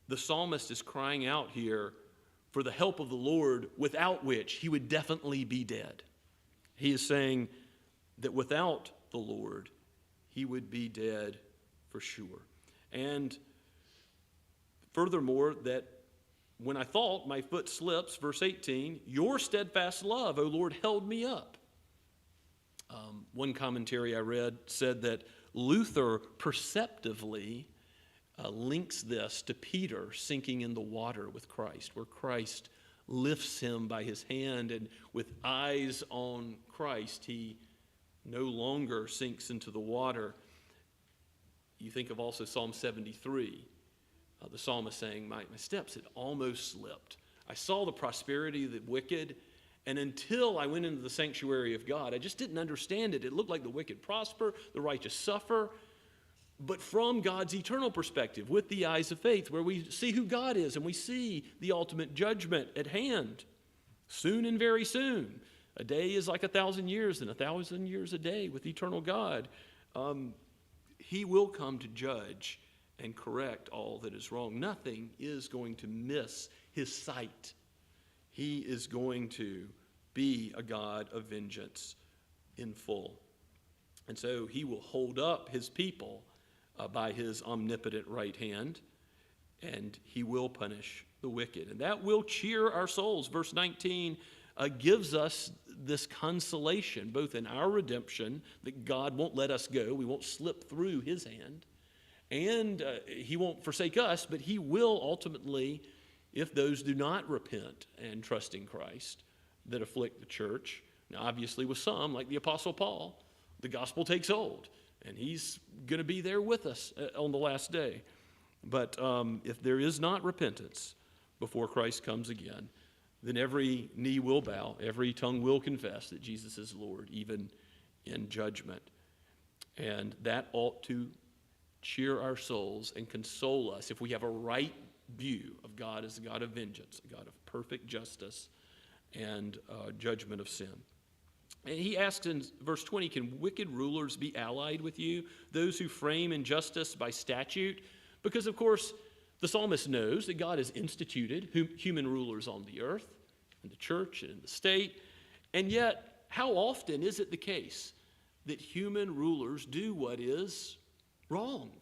the psalmist is crying out here for the help of the Lord, without which he would definitely be dead. He is saying that without the Lord, he would be dead for sure. And furthermore, that when I thought my foot slips, verse 18, your steadfast love, O Lord, held me up. One commentary I read said that Luther perceptively links this to Peter sinking in the water with Christ, where Christ lifts him by his hand, and with eyes on Christ, he no longer sinks into the water. You think of also Psalm 73, the psalmist saying, my steps had almost slipped. I saw the prosperity of the wicked, and until I went into the sanctuary of God, I just didn't understand it. It looked like the wicked prosper, the righteous suffer. But from God's eternal perspective, with the eyes of faith, where we see who God is and we see the ultimate judgment at hand, soon and very soon. A day is like 1,000 years, and 1,000 years a day with eternal God. He will come to judge and correct all that is wrong. Nothing is going to miss his sight. He is going to be a God of vengeance in full. And so he will hold up his people by his omnipotent right hand, and he will punish the wicked. And that will cheer our souls. Verse 19 gives us this consolation, both in our redemption, that God won't let us go. We won't slip through his hand. And he won't forsake us, but he will ultimately, if those do not repent and trust in Christ, that afflict the church. Now, obviously, with some, like the Apostle Paul, the gospel takes hold, and he's going to be there with us on the last day. But if there is not repentance before Christ comes again, then every knee will bow, every tongue will confess that Jesus is Lord, even in judgment. And that ought to cheer our souls and console us if we have a right view of God as a God of vengeance, a God of perfect justice and judgment of sin. And he asks in verse 20, can wicked rulers be allied with you, those who frame injustice by statute? Because, of course, the psalmist knows that God has instituted human rulers on the earth, in the church, and in the state. And yet, how often is it the case that human rulers do what is wrong?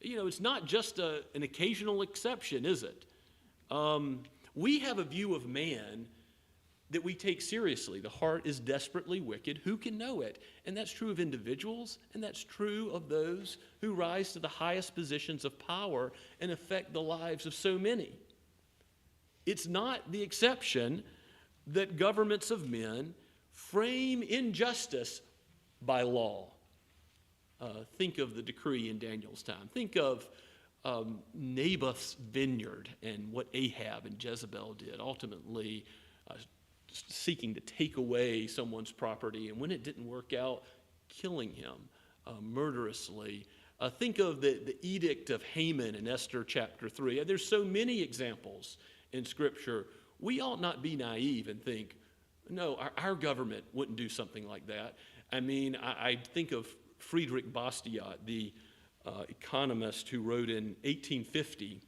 You know, it's not just an occasional exception, is it? We have a view of man that we take seriously. The heart is desperately wicked. Who can know it? And that's true of individuals, and that's true of those who rise to the highest positions of power and affect the lives of so many. It's not the exception that governments of men frame injustice by law. Think of the decree in Daniel's time. Think of Naboth's vineyard and what Ahab and Jezebel did, ultimately seeking to take away someone's property, and when it didn't work out, killing him murderously. Think of the edict of Haman in Esther chapter 3. There's so many examples in Scripture. We ought not be naive and think, no, our government wouldn't do something like that. I mean, I think of Friedrich Bastiat, the economist who wrote in 1850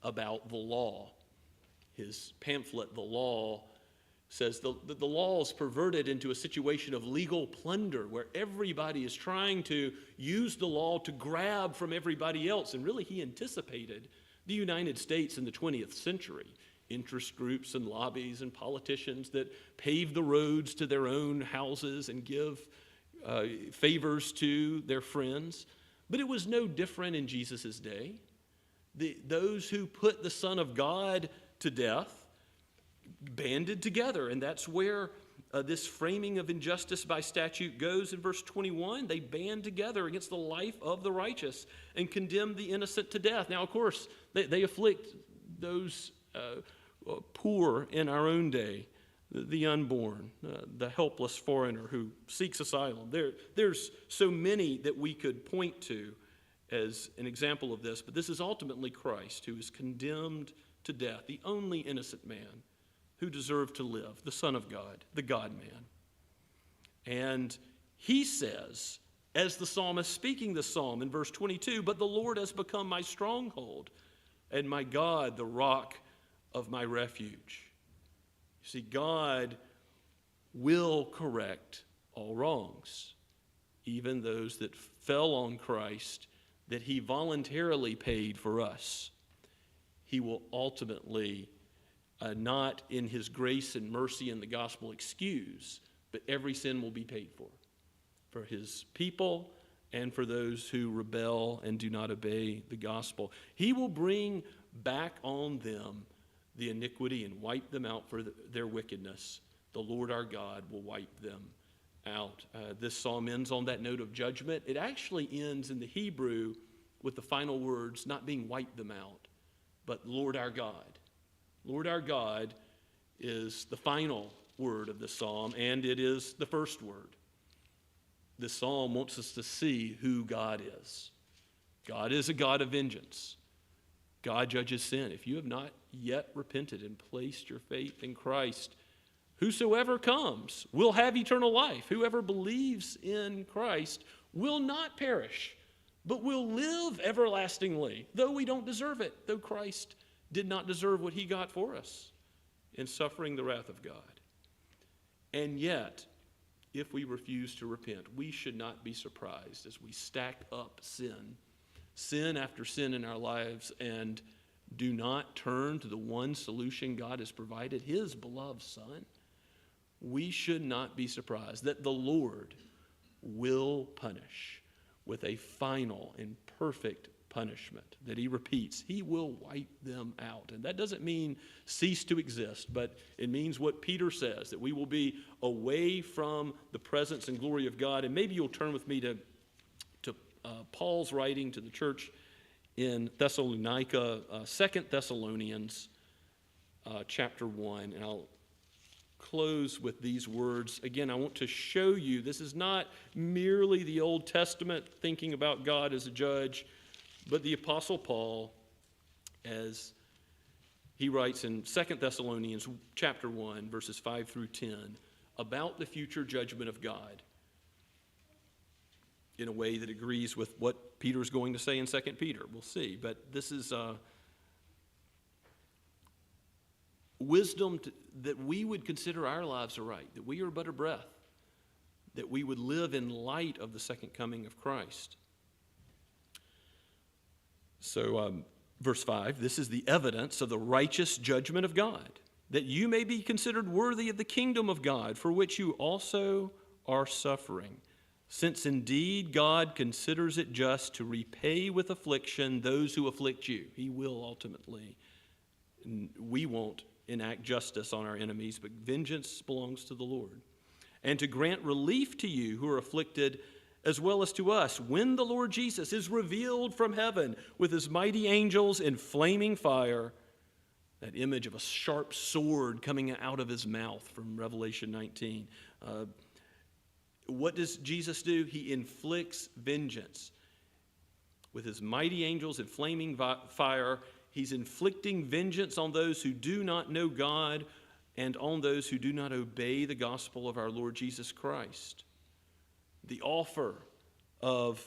about the law. His pamphlet, The Law, says the law is perverted into a situation of legal plunder where everybody is trying to use the law to grab from everybody else. And really, he anticipated the United States in the 20th century. Interest groups and lobbies and politicians that pave the roads to their own houses and give favors to their friends. But it was no different in Jesus' day. Those who put the Son of God to death banded together, and that's where this framing of injustice by statute goes. In verse 21, they band together against the life of the righteous and condemn the innocent to death. Now, of course, they afflict those poor in our own day, the unborn, the helpless foreigner who seeks asylum. There's so many that we could point to as an example of this, but this is ultimately Christ who is condemned to death, the only innocent man who deserved to live, the Son of God, the God-man. And he says, as the psalmist speaking the psalm in verse 22, but the Lord has become my stronghold and my God, the rock of my refuge. You see, God will correct all wrongs, even those that fell on Christ, that he voluntarily paid for us. He will ultimately not in his grace and mercy in the gospel excuse, but every sin will be paid for his people and for those who rebel and do not obey the gospel. He will bring back on them the iniquity and wipe them out for their wickedness. The Lord our God will wipe them out. This psalm ends on that note of judgment. It actually ends in the Hebrew with the final words not being wipe them out, but Lord our God. Lord our God is the final word of the psalm, and it is the first word. This psalm wants us to see who God is. God is a God of vengeance. God judges sin. If you have not yet repented and placed your faith in Christ, whosoever comes will have eternal life. Whoever believes in Christ will not perish, but will live everlastingly, though we don't deserve it, though Christ did not deserve what he got for us in suffering the wrath of God. And yet, if we refuse to repent, we should not be surprised as we stack up sin after sin in our lives, and do not turn to the one solution God has provided, his beloved Son. We should not be surprised that the Lord will punish with a final and perfect punishment that he repeats. He will wipe them out. And that doesn't mean cease to exist, but it means what Peter says, that we will be away from the presence and glory of God. And maybe you'll turn with me to Paul's writing to the church in Thessalonica, 2 Thessalonians chapter 1. And I'll close with these words. Again, I want to show you this is not merely the Old Testament thinking about God as a judge, but the Apostle Paul, as he writes in 2 Thessalonians chapter 1, verses 5 through 10, about the future judgment of God in a way that agrees with what Peter's going to say in 2 Peter. We'll see. But this is wisdom that we would consider our lives aright, that we are but a breath, that we would live in light of the second coming of Christ. So, verse 5, this is the evidence of the righteous judgment of God, that you may be considered worthy of the kingdom of God, for which you also are suffering. Since indeed God considers it just to repay with affliction those who afflict you. He will ultimately. We won't enact justice on our enemies, but vengeance belongs to the Lord. And to grant relief to you who are afflicted, as well as to us, when the Lord Jesus is revealed from heaven with his mighty angels in flaming fire, that image of a sharp sword coming out of his mouth from Revelation 19. What does Jesus do? He inflicts vengeance. With his mighty angels in flaming fire, he's inflicting vengeance on those who do not know God and on those who do not obey the gospel of our Lord Jesus Christ. The offer of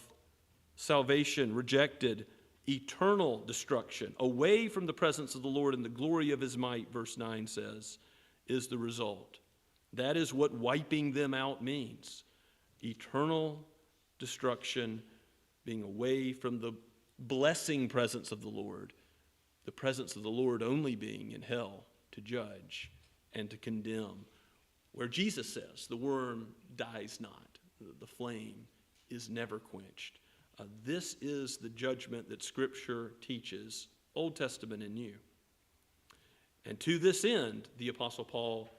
salvation rejected, eternal destruction, away from the presence of the Lord and the glory of his might, verse 9 says, is the result. That is what wiping them out means. Eternal destruction, being away from the blessing presence of the Lord, the presence of the Lord only being in hell to judge and to condemn, where Jesus says the worm dies not, the flame is never quenched. This is the judgment that Scripture teaches, Old Testament and New. And to this end, the Apostle Paul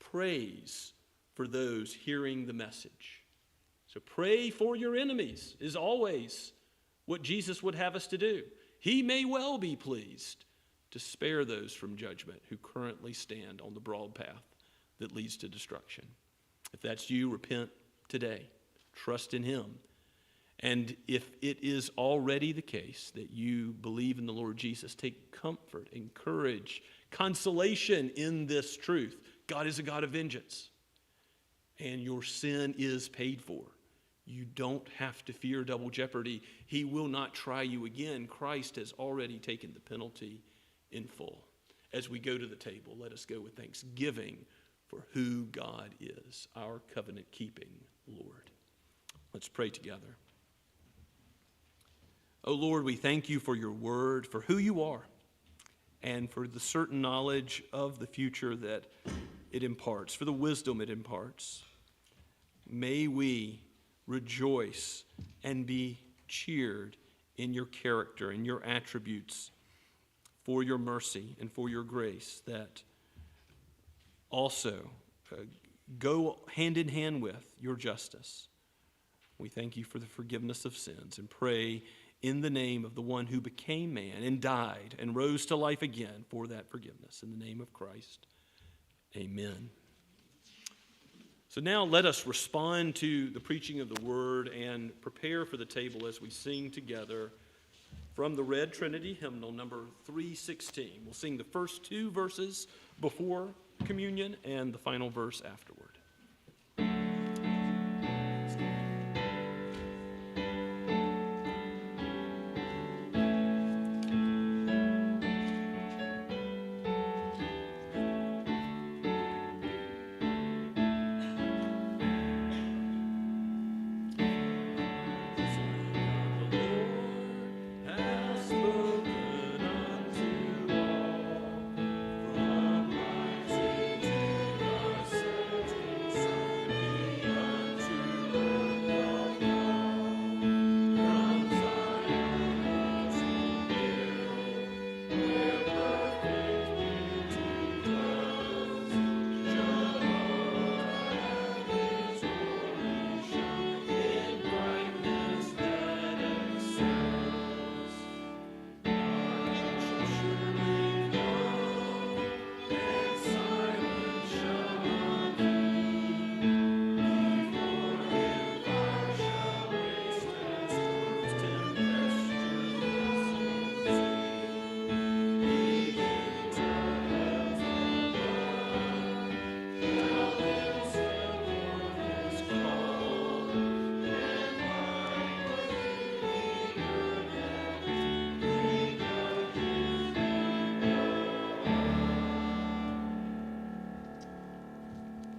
prays for those hearing the message. So pray for your enemies is always what Jesus would have us to do. He may well be pleased to spare those from judgment who currently stand on the broad path that leads to destruction. If that's you, repent today. Trust in him. And if it is already the case that you believe in the Lord Jesus, take comfort, encourage, consolation in this truth. God is a God of vengeance, and your sin is paid for. You don't have to fear double jeopardy. He will not try you again. Christ has already taken the penalty in full. As we go to the table, let us go with thanksgiving for who God is, our covenant-keeping Lord. Let's pray together. Oh Lord, we thank you for your word, for who you are, and for the certain knowledge of the future that it imparts, for the wisdom it imparts. May we rejoice and be cheered in your character and your attributes, for your mercy and for your grace that also go hand in hand with your justice. We thank you for the forgiveness of sins and pray in the name of the one who became man and died and rose to life again for that forgiveness. In the name of Christ, amen. So now let us respond to the preaching of the word and prepare for the table as we sing together from the Red Trinity hymnal number 316. We'll sing the first 2 verses before communion and the final verse afterward.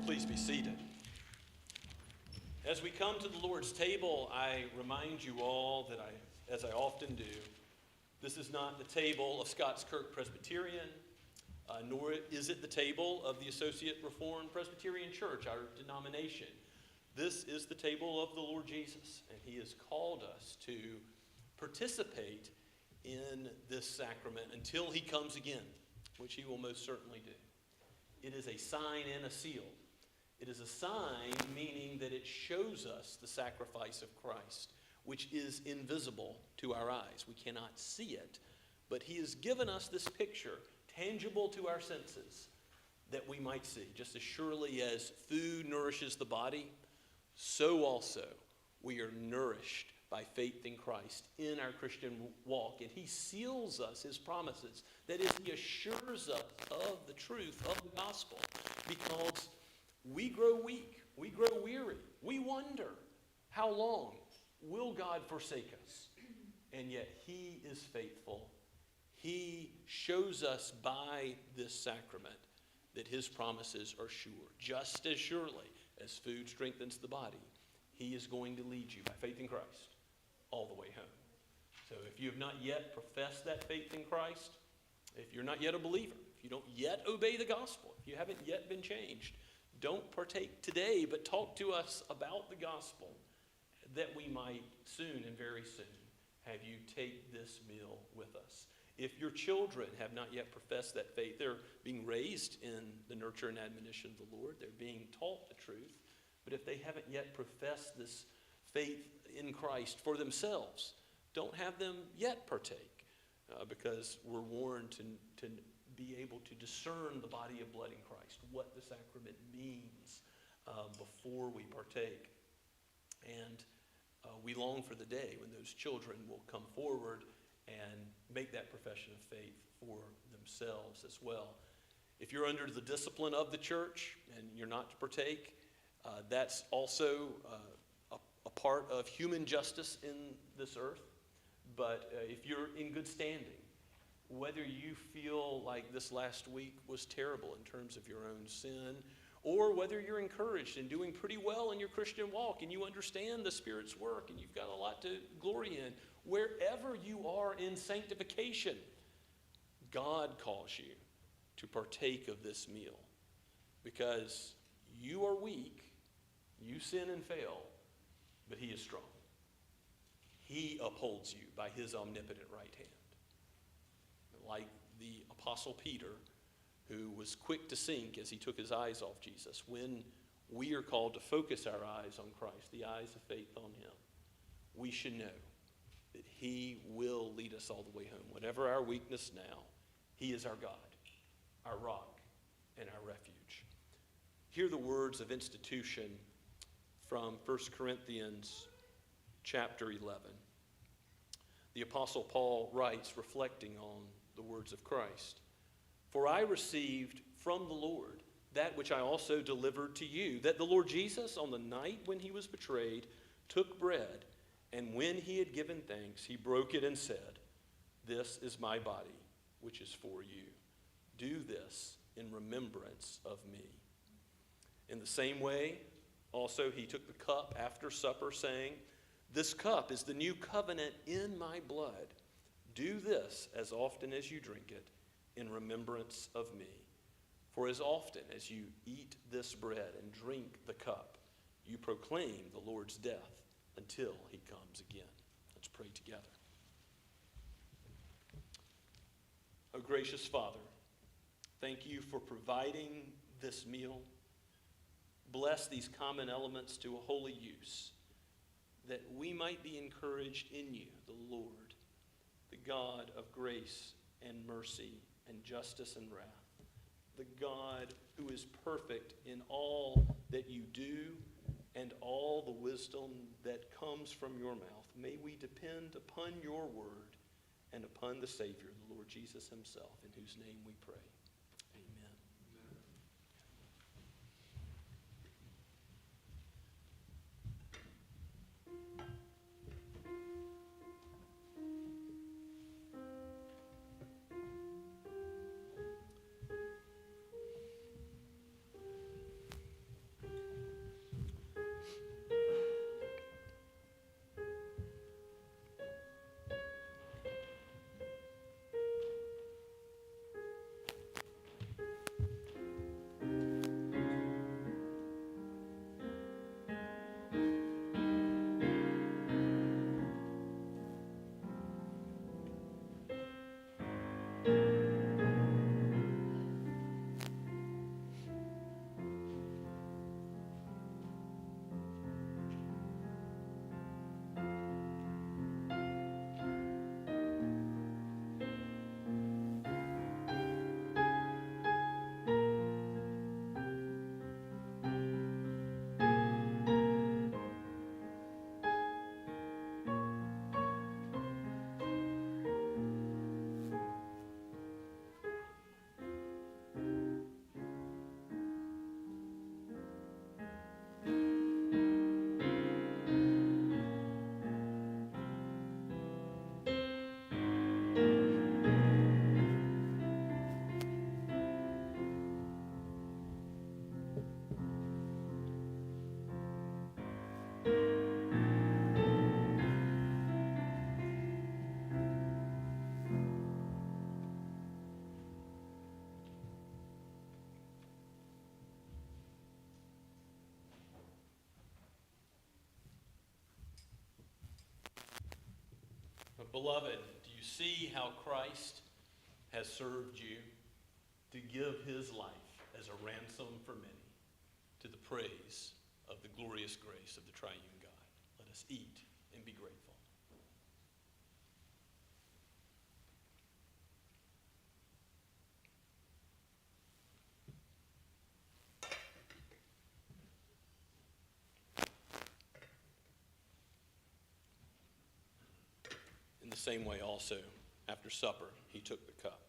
Please be seated. As we come to the Lord's table, I remind you all that as I often do, this is not the table of Scots Kirk Presbyterian, nor is it the table of the Associate Reformed Presbyterian Church, our denomination. This is the table of the Lord Jesus, and he has called us to participate in this sacrament until he comes again, which he will most certainly do. It is a sign and a seal. It is a sign, meaning that it shows us the sacrifice of Christ, which is invisible to our eyes. We cannot see it, but he has given us this picture, tangible to our senses, that we might see. Just as surely as food nourishes the body, so also we are nourished by faith in Christ in our Christian walk. And he seals us his promises. That is, he assures us of the truth of the gospel, because we grow weak, we grow weary, we wonder, how long will God forsake us? And yet he is faithful. He shows us by this sacrament that his promises are sure. Just as surely as food strengthens the body, he is going to lead you by faith in Christ all the way home. So if you have not yet professed that faith in Christ, if you're not yet a believer, if you don't yet obey the gospel, if you haven't yet been changed, don't partake today, but talk to us about the gospel, that we might soon and very soon have you take this meal with us. If your children have not yet professed that faith, they're being raised in the nurture and admonition of the Lord. They're being taught the truth. But if they haven't yet professed this faith in Christ for themselves, don't have them yet partake, because we're warned to be able to discern the body of blood in Christ, what the sacrament means before we partake. And we long for the day when those children will come forward and make that profession of faith for themselves as well. If you're under the discipline of the church and you're not to partake, that's also a part of human justice in this earth. But if you're in good standing, whether you feel like this last week was terrible in terms of your own sin, or whether you're encouraged and doing pretty well in your Christian walk and you understand the Spirit's work and you've got a lot to glory in, wherever you are in sanctification, God calls you to partake of this meal, because you are weak, you sin and fail, but he is strong. He upholds you by his omnipotent right hand. Like the Apostle Peter, who was quick to sink as he took his eyes off Jesus. When we are called to focus our eyes on Christ, the eyes of faith on him. We should know that he will lead us all the way home. Whatever our weakness now, he is our God, our rock, and our refuge. Hear the words of institution from 1 Corinthians chapter 11. The Apostle Paul writes, reflecting on the words of Christ, "For I received from the Lord that which I also delivered to you, that the Lord Jesus, on the night when he was betrayed, took bread, and when he had given thanks, he broke it and said, 'This is my body, which is for you. Do this in remembrance of me.' In the same way, also he took the cup after supper, saying, 'This cup is the new covenant in my blood. Do this as often as you drink it in remembrance of me. For as often as you eat this bread and drink the cup, you proclaim the Lord's death until he comes again.'" Let's pray together. Oh, gracious Father, thank you for providing this meal. Bless these common elements to a holy use, that we might be encouraged in you, the Lord, the God of grace and mercy and justice and wrath, the God who is perfect in all that you do and all the wisdom that comes from your mouth. May we depend upon your word and upon the Savior, the Lord Jesus himself, in whose name we pray. Amen. But beloved, do you see how Christ has served you to give his life as a ransom for many, to the praise of the glorious grace of the triune God? Let us eat and be grateful. In the same way also, after supper, he took the cup.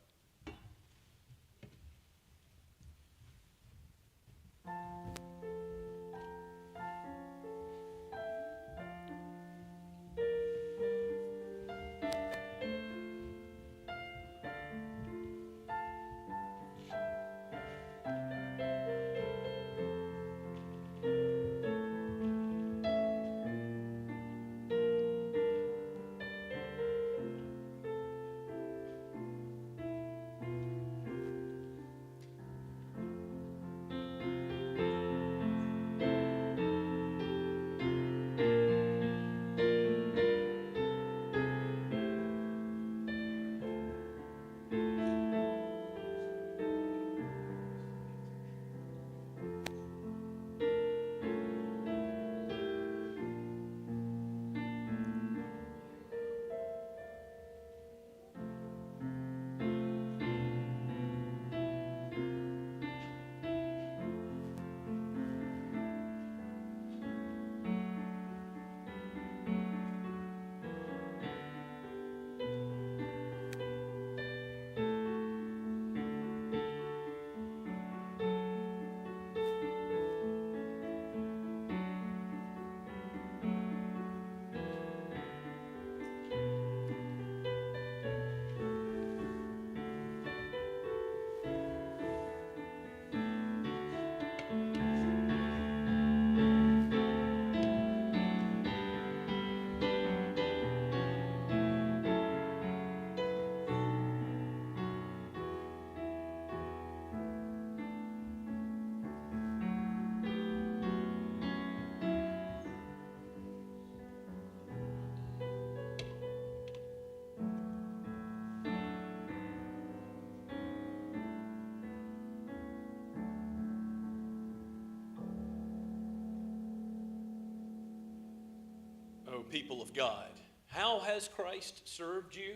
people of God. How has Christ served you?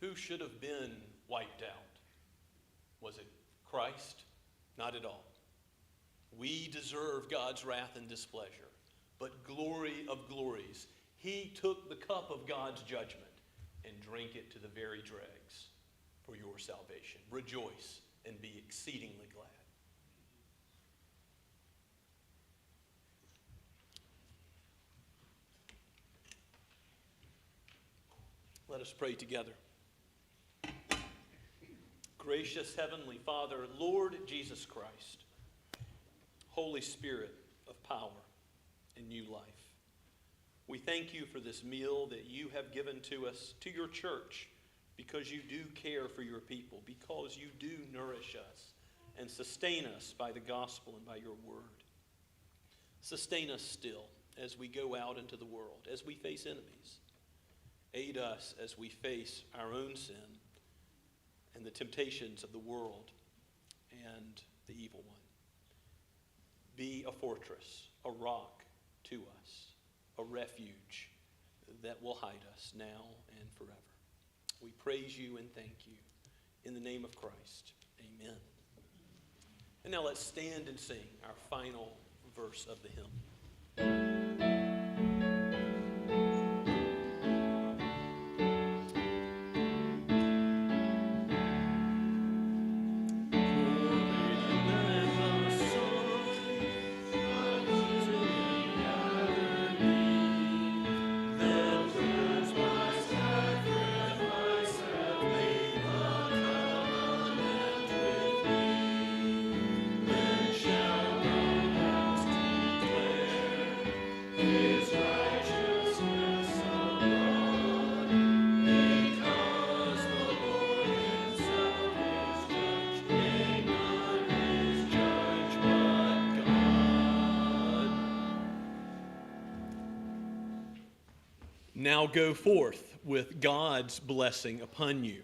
Who should have been wiped out? Was it Christ? Not at all. We deserve God's wrath and displeasure. But glory of glories, he took the cup of God's judgment and drank it to the very dregs for your salvation. Rejoice and be exceedingly glad. Let us pray together. Gracious Heavenly Father, Lord Jesus Christ, Holy Spirit of power and new life, we thank you for this meal that you have given to us, to your church, because you do care for your people, because you do nourish us and sustain us by the gospel and by your word. Sustain us still as we go out into the world, as we face enemies. Aid us as we face our own sin and the temptations of the world and the evil one. Be a fortress, a rock to us, a refuge that will hide us now and forever. We praise you and thank you. In the name of Christ, amen. And now let's stand and sing our final verse of the hymn. Now go forth with God's blessing upon you.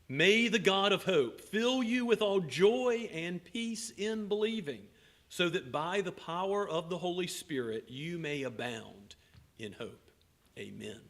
May the God of hope fill you with all joy and peace in believing, so that by the power of the Holy Spirit you may abound in hope. Amen.